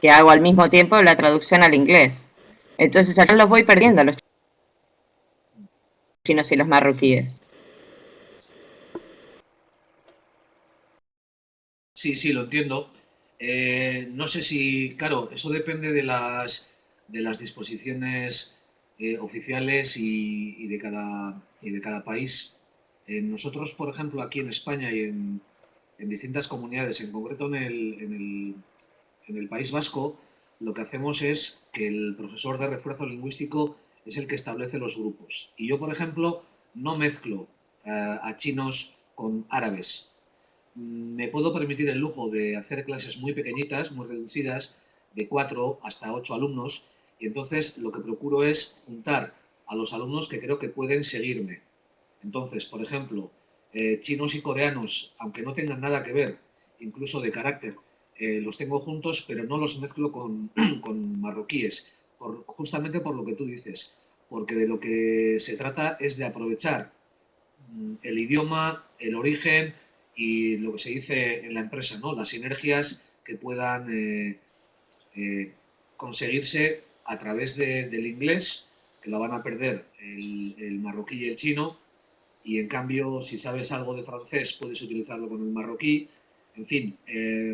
[SPEAKER 7] que hago al mismo tiempo la traducción al inglés. Entonces acá los voy perdiendo, los chinos y los marroquíes.
[SPEAKER 1] Sí, sí, lo entiendo. No sé si, claro, eso depende de las disposiciones oficiales y de cada país. Nosotros, por ejemplo, aquí en España y en distintas comunidades, en concreto en el País Vasco, lo que hacemos es que el profesor de refuerzo lingüístico es el que establece los grupos. Y yo, por ejemplo, no mezclo a chinos con árabes. Me puedo permitir el lujo de hacer clases muy pequeñitas, muy reducidas, de 4 hasta 8 alumnos, y entonces lo que procuro es juntar a los alumnos que creo que pueden seguirme. Entonces, por ejemplo, chinos y coreanos, aunque no tengan nada que ver, incluso de carácter, los tengo juntos, pero no los mezclo con, con marroquíes, justamente por lo que tú dices, porque de lo que se trata es de aprovechar el idioma, el origen y lo que se dice en la empresa, ¿no? Las sinergias que puedan conseguirse a través del inglés, que lo van a perder el marroquí y el chino, y en cambio, si sabes algo de francés, puedes utilizarlo con el marroquí. En fin,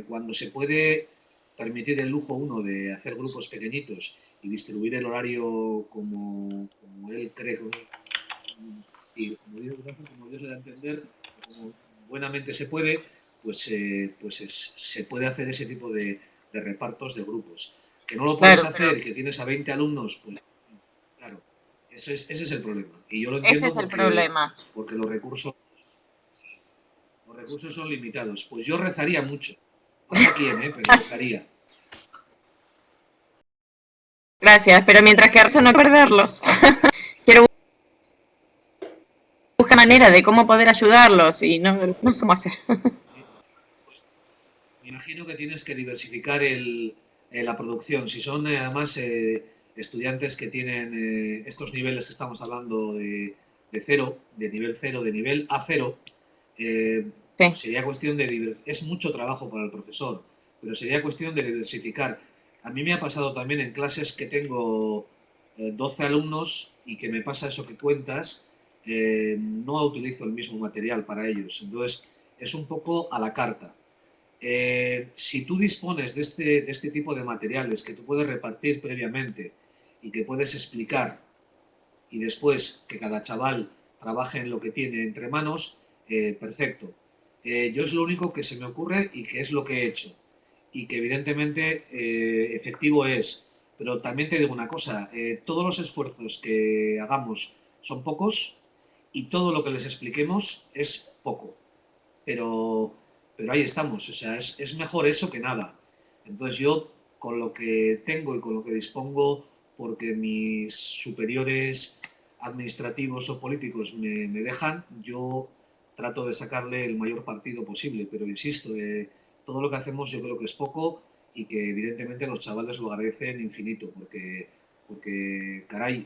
[SPEAKER 1] cuando se puede permitir el lujo uno de hacer grupos pequeñitos y distribuir el horario como él cree y como Dios le da a entender, como buenamente se puede, pues, se puede hacer ese tipo de repartos de grupos. Que no lo puedes hacer y que tienes a 20 alumnos, pues claro, ese es el problema. Y yo lo entiendo porque los recursos son limitados. Pues yo rezaría mucho. No sé a quién, pero rezaría.
[SPEAKER 7] Gracias, pero mientras que rezo no perderlos. Quiero buscar manera de cómo poder ayudarlos y no sé cómo hacer.
[SPEAKER 1] Pues, me imagino que tienes que diversificar la producción. Si son además estudiantes que tienen estos niveles que estamos hablando de cero, de nivel A0,
[SPEAKER 7] Sí.
[SPEAKER 1] sería cuestión de es mucho trabajo para el profesor, pero sería cuestión de diversificar. A mí me ha pasado también en clases que tengo 12 alumnos y que me pasa eso que cuentas, no utilizo el mismo material para ellos. Entonces, es un poco a la carta. Si tú dispones de este tipo de materiales que tú puedes repartir previamente y que puedes explicar y después que cada chaval trabaje en lo que tiene entre manos, perfecto. Yo es lo único que se me ocurre y que es lo que he hecho. Y que evidentemente efectivo es. Pero también te digo una cosa, todos los esfuerzos que hagamos son pocos y todo lo que les expliquemos es poco. Pero ahí estamos, o sea, es mejor eso que nada. Entonces yo, con lo que tengo y con lo que dispongo, porque mis superiores administrativos o políticos me dejan, yo trato de sacarle el mayor partido posible, pero insisto, todo lo que hacemos yo creo que es poco y que evidentemente los chavales lo agradecen infinito, porque caray,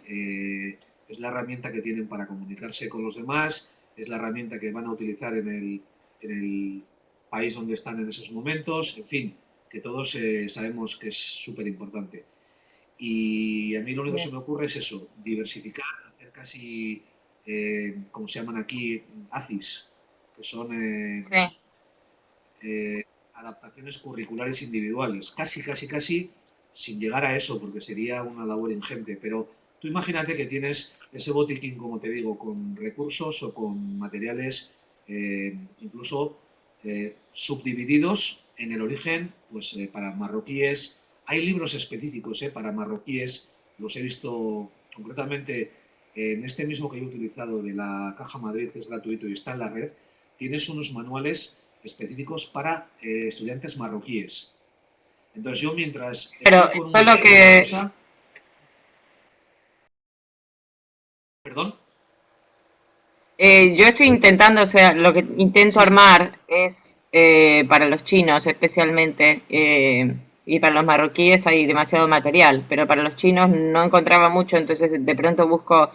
[SPEAKER 1] es la herramienta que tienen para comunicarse con los demás, es la herramienta que van a utilizar en el país donde están en esos momentos, en fin, que todos sabemos que es súper importante. Y a mí lo único que se me ocurre es eso, diversificar, hacer casi, como se llaman aquí, ACIS, que son adaptaciones curriculares individuales, casi, sin llegar a eso, porque sería una labor ingente, pero tú imagínate que tienes ese botiquín, como te digo, con recursos o con materiales incluso subdivididos en el origen, pues para marroquíes. Hay libros específicos para marroquíes, los he visto concretamente en este mismo que yo he utilizado de la Caja Madrid, que es gratuito y está en la red. Tienes unos manuales específicos para estudiantes marroquíes. Entonces yo mientras
[SPEAKER 7] Pero
[SPEAKER 1] estoy con
[SPEAKER 7] eso es lo
[SPEAKER 1] una
[SPEAKER 7] que
[SPEAKER 1] cosa... ¿Perdón?
[SPEAKER 7] yo estoy intentando, o sea, lo que intento
[SPEAKER 1] Sí, sí.
[SPEAKER 7] armar es para los chinos especialmente, y para los marroquíes hay demasiado material, pero para los chinos no encontraba mucho, entonces de pronto busco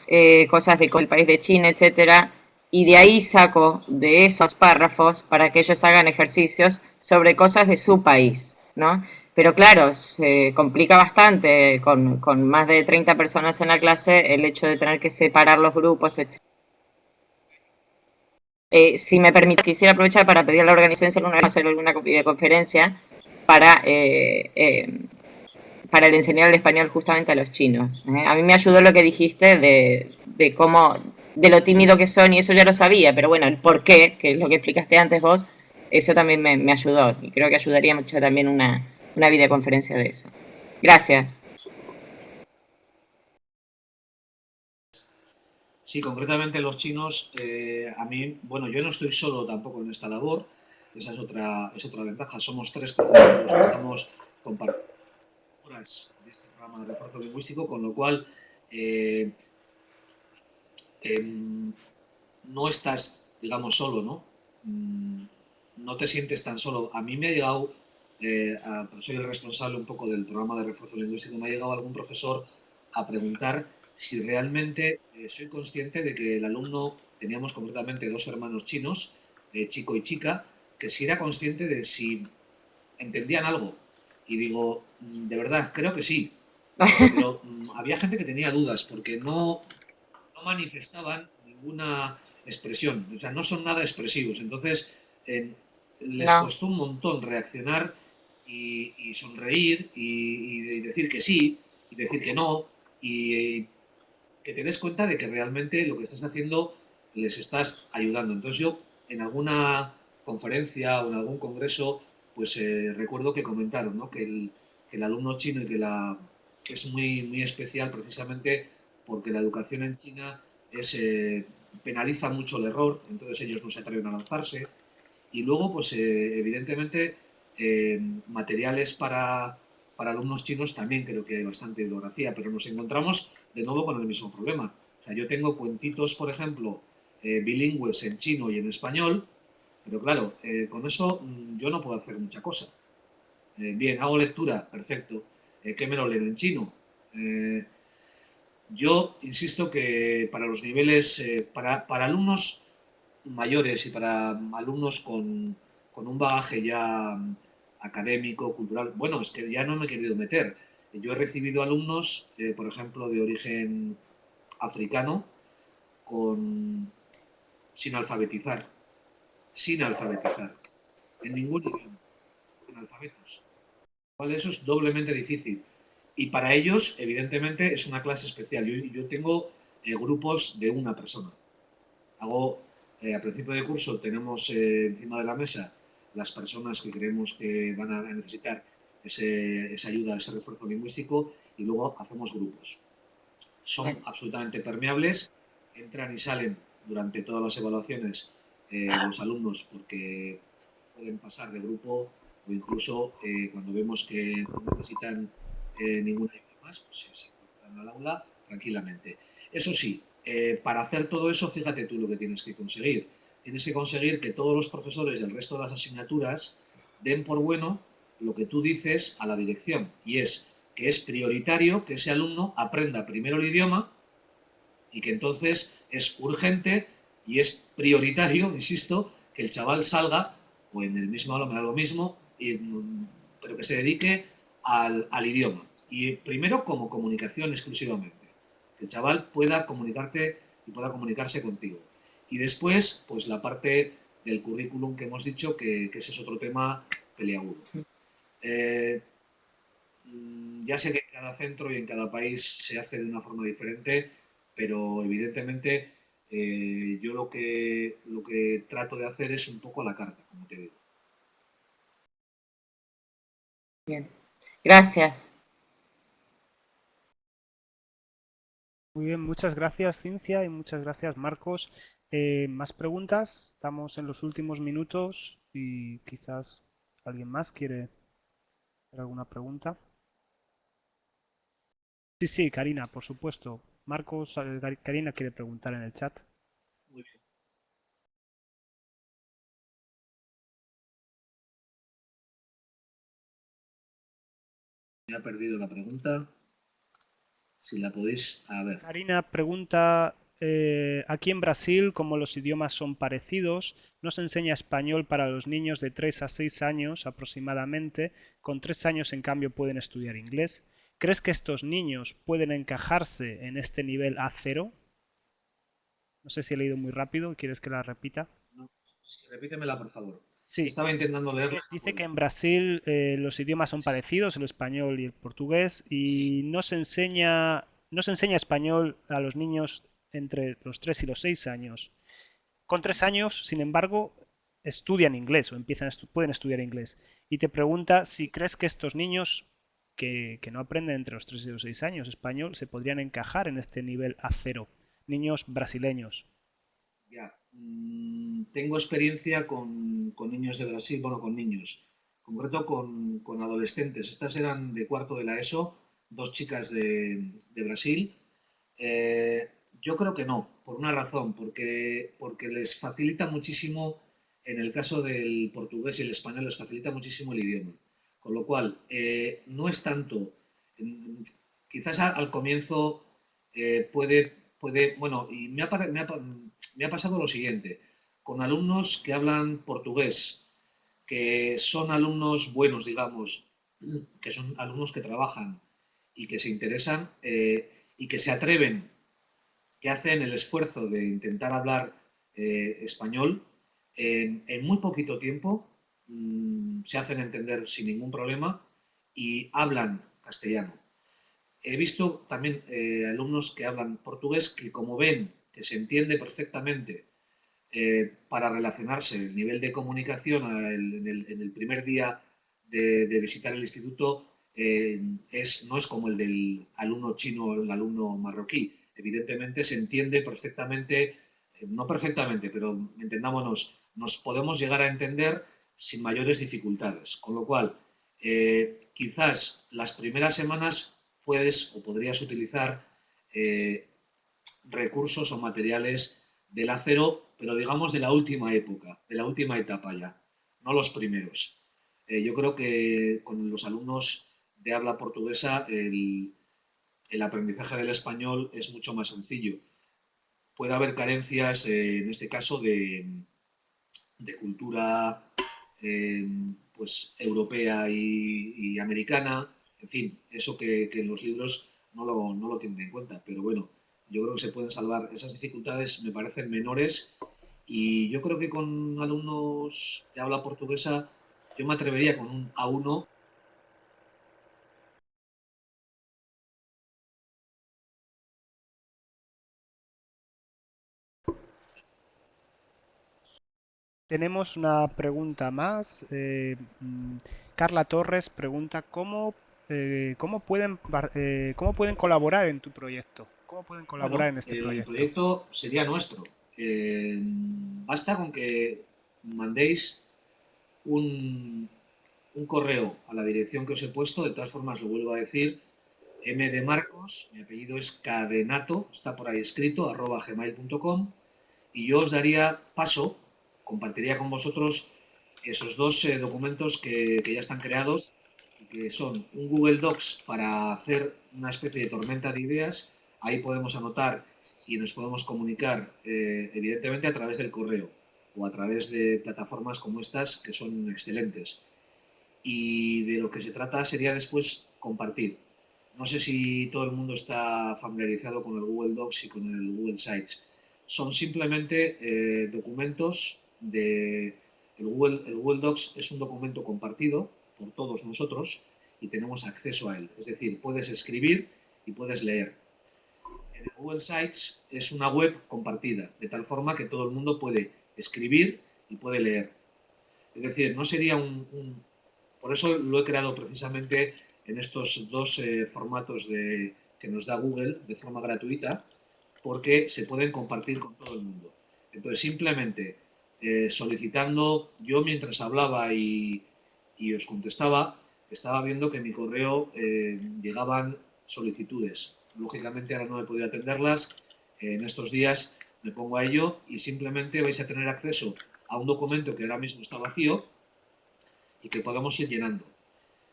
[SPEAKER 7] cosas de el país de China, etcétera, y de ahí saco de esos párrafos para que ellos hagan ejercicios sobre cosas de su país, ¿no? Pero claro, se complica bastante con más de 30 personas en la clase el hecho de tener que separar los grupos, etc. Si me permite, quisiera aprovechar para pedir a la organización si alguna vez hacer alguna videoconferencia para, para el enseñar el español justamente a los chinos. A mí me ayudó lo que dijiste de cómo, de lo tímido que son, y eso ya lo sabía, pero bueno, el por qué, que es lo que explicaste antes vos, eso también me ayudó, y creo que ayudaría mucho también una videoconferencia de eso. Gracias.
[SPEAKER 1] Sí, concretamente los chinos, a mí, bueno, yo no estoy solo tampoco en esta labor, esa es otra ventaja. Somos 3 profesores los que estamos compartiendo horas de este programa de refuerzo lingüístico, con lo cual eh, no estás, digamos, solo, ¿no? No te sientes tan solo. A mí me ha llegado, soy el responsable un poco del programa de refuerzo lingüístico, me ha llegado algún profesor a preguntar si realmente soy consciente de que el alumno, teníamos concretamente 2 hermanos chinos, chico y chica, que si era consciente de si entendían algo. Y digo, de verdad, creo que sí, pero había gente que tenía dudas porque no manifestaban ninguna expresión, o sea, no son nada expresivos. Entonces, les
[SPEAKER 7] No,
[SPEAKER 1] costó un montón reaccionar y sonreír y decir que sí y decir que no y que te des cuenta de que realmente lo que estás haciendo les estás ayudando. Entonces yo en alguna conferencia o en algún congreso, pues recuerdo que comentaron, ¿no? Que el alumno chino y que es muy, muy especial precisamente porque la educación en China penaliza mucho el error, entonces ellos no se atreven a lanzarse. Y luego, pues evidentemente, materiales para alumnos chinos también creo que hay bastante bibliografía, pero nos encontramos de nuevo con el mismo problema. O sea, yo tengo cuentitos, por ejemplo, bilingües en chino y en español, pero claro, con eso yo no puedo hacer mucha cosa. Bien, hago lectura, perfecto. ¿Qué me lo leen en chino? Eh, yo insisto que para los niveles, para alumnos mayores y para alumnos con un bagaje ya académico, cultural. Bueno, es que ya no me he querido meter. Yo he recibido alumnos, por ejemplo, de origen africano, con, sin alfabetizar, sin alfabetizar, en ningún idioma, analfabetos. Cual eso es doblemente difícil. Y para ellos, evidentemente, es una clase especial. Yo tengo grupos de una persona. Hago, a principio de curso tenemos encima de la mesa las personas que creemos que van a necesitar esa ayuda, ese refuerzo lingüístico y luego hacemos grupos. Son absolutamente permeables, entran y salen durante todas las evaluaciones los alumnos porque pueden pasar de grupo o incluso cuando vemos que no necesitan ninguna ayuda más, pues se incorporan al aula tranquilamente. Eso sí, para hacer todo eso, fíjate tú lo que tienes que conseguir. Tienes que conseguir que todos los profesores del resto de las asignaturas den por bueno lo que tú dices a la dirección, y es que es prioritario que ese alumno aprenda primero el idioma y que entonces es urgente y es prioritario, insisto, que el chaval salga o en el mismo aula me da lo mismo, pero que se dedique al idioma. Y primero como comunicación exclusivamente, que el chaval pueda comunicarte y pueda comunicarse contigo. Y después, pues la parte del currículum que hemos dicho, que ese es otro tema peliagudo. Ya sé que en cada centro y en cada país se hace de una forma diferente, pero evidentemente Yo lo que trato de hacer es un poco a la carta, como te digo.
[SPEAKER 7] Bien. Gracias.
[SPEAKER 2] Muy bien, muchas gracias, Cintia, y muchas gracias, Marcos. ¿Más preguntas? Estamos en los últimos minutos y quizás alguien más quiere hacer alguna pregunta. Sí, sí, Karina, por supuesto. Marcos, Karina quiere preguntar en el chat.
[SPEAKER 1] Muy bien. Me ha perdido la pregunta. Si la podéis... A ver.
[SPEAKER 2] Karina pregunta, aquí en Brasil, como los idiomas son parecidos, no se enseña español para los niños de 3 a 6 años aproximadamente, con 3 años en cambio pueden estudiar inglés. ¿Crees que estos niños pueden encajarse en este nivel A0? No sé si he leído muy rápido, ¿quieres que la repita?
[SPEAKER 1] No, sí, repítemela, por favor. Es que
[SPEAKER 2] Sí,
[SPEAKER 1] estaba intentando leerla. No
[SPEAKER 2] dice
[SPEAKER 1] puedo.
[SPEAKER 2] que en Brasil los idiomas son parecidos, el español y el portugués,
[SPEAKER 1] Sí.
[SPEAKER 2] y no se enseña español a los niños entre los 3 y los 6 años. Con 3 años, sin embargo, estudian inglés o pueden estudiar inglés. Y te pregunta si crees que estos niños que no aprenden entre los 3 y los 6 años español se podrían encajar en este nivel A0, niños brasileños.
[SPEAKER 1] Ya. Tengo experiencia con niños de Brasil, bueno, con niños, en concreto con adolescentes. Estas eran de cuarto de la ESO, dos chicas de Brasil. Eh, yo creo que no, por una razón, porque les facilita muchísimo, en el caso del portugués y el español, les facilita muchísimo el idioma. Con lo cual, no es tanto, mm, quizás al comienzo bueno, y me ha pasado lo siguiente, con alumnos que hablan portugués, que son alumnos buenos, digamos, que son alumnos que trabajan y que se interesan y que se atreven, que hacen el esfuerzo de intentar hablar español, en muy poquito tiempo se hacen entender sin ningún problema y hablan castellano. He visto también alumnos que hablan portugués que, como ven que se entiende perfectamente para relacionarse, el nivel de comunicación en el primer día de visitar el instituto no es como el del alumno chino o el alumno marroquí. Evidentemente se entiende perfectamente, no perfectamente, pero entendámonos, nos podemos llegar a entender sin mayores dificultades. Con lo cual, quizás las primeras semanas puedes o podrías utilizar recursos o materiales del acero, pero digamos de la última época, de la última etapa ya, no los primeros. Yo creo que con los alumnos de habla portuguesa el aprendizaje del español es mucho más sencillo. Puede haber carencias, en este caso, de cultura pues europea y americana, en fin, eso que en los libros no lo tienen en cuenta, pero bueno, yo creo que se pueden salvar. Esas dificultades me parecen menores y yo creo que con alumnos de habla portuguesa yo me atrevería con un A1.
[SPEAKER 2] Tenemos una pregunta más. Carla Torres pregunta cómo pueden colaborar en tu proyecto. ¿Cómo pueden colaborar
[SPEAKER 1] Bueno,
[SPEAKER 2] en este
[SPEAKER 1] el
[SPEAKER 2] proyecto?
[SPEAKER 1] proyecto sería nuestro. Basta con que mandéis un, un correo a la dirección que os he puesto, de todas formas lo vuelvo a decir, mdmarcos, mi apellido es Cadenato, está por ahí escrito, @gmail.com, y yo os daría paso, compartiría con vosotros esos dos documentos que ya están creados, y que son un Google Docs para hacer una especie de tormenta de ideas. Ahí podemos anotar y nos podemos comunicar, evidentemente, a través del correo o a través de plataformas como estas, que son excelentes. Y de lo que se trata sería después compartir. No sé si todo el mundo está familiarizado con el Google Docs y con el Google Sites. Son simplemente documentos de... el Google Docs es un documento compartido por todos nosotros y tenemos acceso a él. Es decir, puedes escribir y puedes leer. en el Google Sites es una web compartida, de tal forma que todo el mundo puede escribir y puede leer. Es decir, no sería por eso lo he creado precisamente en estos dos formatos que nos da Google de forma gratuita, porque se pueden compartir con todo el mundo. Entonces, simplemente solicitando, yo mientras hablaba y os contestaba, estaba viendo que en mi correo llegaban solicitudes. Lógicamente ahora no he podido atenderlas, en estos días me pongo a ello y simplemente vais a tener acceso a un documento que ahora mismo está vacío y que podamos ir llenando.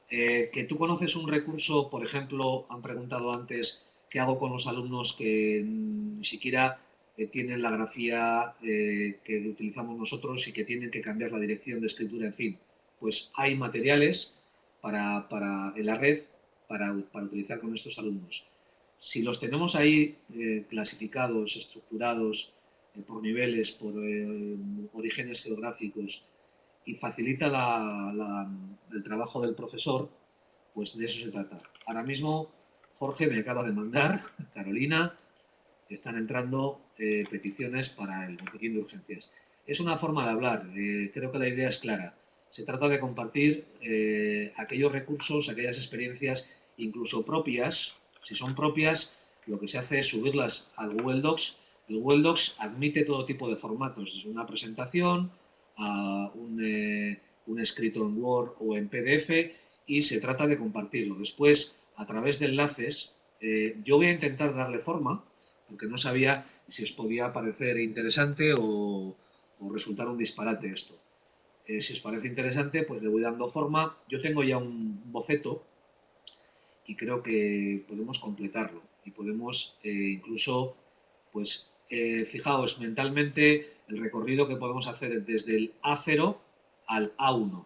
[SPEAKER 1] Que tú conoces un recurso, por ejemplo, han preguntado antes qué hago con los alumnos que ni siquiera tienen la grafía que utilizamos nosotros y que tienen que cambiar la dirección de escritura, en fin. Pues hay materiales en la red para utilizar con estos alumnos. Si los tenemos ahí clasificados, estructurados por niveles, por orígenes geográficos, y facilita el trabajo del profesor, pues de eso se trata. Ahora mismo Jorge me acaba de mandar, Carolina, están entrando peticiones para el botiquín de urgencias. Es una forma de hablar, creo que la idea es clara. Se trata de compartir aquellos recursos, aquellas experiencias, incluso propias. Si son propias, lo que se hace es subirlas al Google Docs. El Google Docs admite todo tipo de formatos, desde una presentación a un escrito en Word o en PDF, y se trata de compartirlo. Después, a través de enlaces, yo voy a intentar darle forma, porque no sabía si os podía parecer interesante o resultar un disparate esto. Si os parece interesante, pues le voy dando forma. Yo tengo ya un boceto y creo que podemos completarlo y podemos incluso, pues, fijaos mentalmente el recorrido que podemos hacer desde el A0 al A1.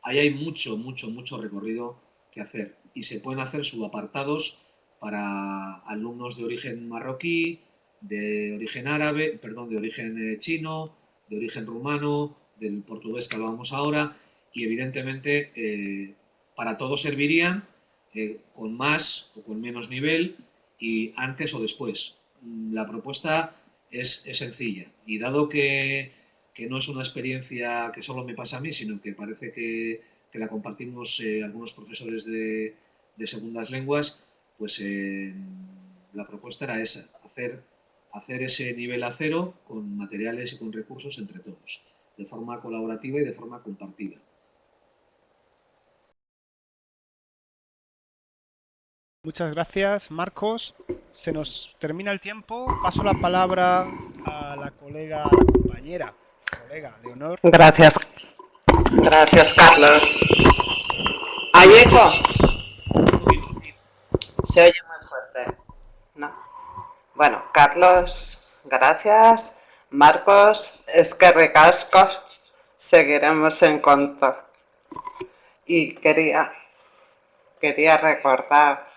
[SPEAKER 1] Ahí hay mucho recorrido que hacer y se pueden hacer subapartados para alumnos de origen marroquí, de origen árabe, perdón, de origen chino, de origen rumano, del portugués que hablábamos ahora, y evidentemente para todos servirían con más o con menos nivel y antes o después. La propuesta es sencilla y dado que no es una experiencia que solo me pasa a mí, sino que parece que la compartimos algunos profesores de segundas lenguas, pues la propuesta era esa, hacer ese nivel A0 con materiales y con recursos entre todos, de forma colaborativa y de forma compartida.
[SPEAKER 2] Muchas gracias, Marcos. Se nos termina el tiempo. Paso la palabra a la compañera, Leonor.
[SPEAKER 3] Gracias. Gracias, Carlos. ¿Hay eco? Se oye muy fuerte. ¿No? Bueno, Carlos, gracias. Marcos, es que recasco. Seguiremos en contacto. Y quería recordar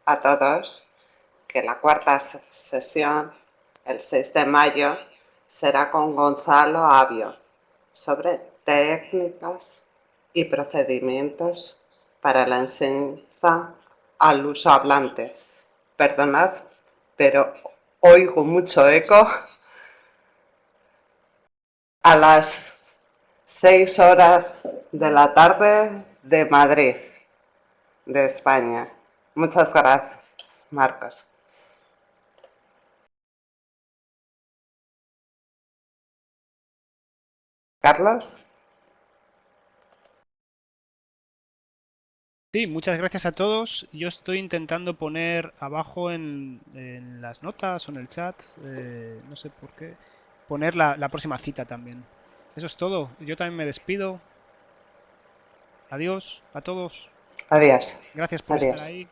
[SPEAKER 3] a todos que la cuarta sesión, el 6 de mayo, será con Gonzalo Avio sobre técnicas y procedimientos para la enseñanza al uso hablante. Perdonad, pero oigo mucho eco. A las 6 horas de la tarde de Madrid, de España. Muchas gracias, Marcos. Carlos.
[SPEAKER 2] Sí, muchas gracias a todos. Yo estoy intentando poner abajo en las notas o en el chat, no sé por qué, poner la próxima cita también. Eso es todo. Yo también me despido. Adiós a todos.
[SPEAKER 3] Adiós.
[SPEAKER 2] Gracias por estar ahí.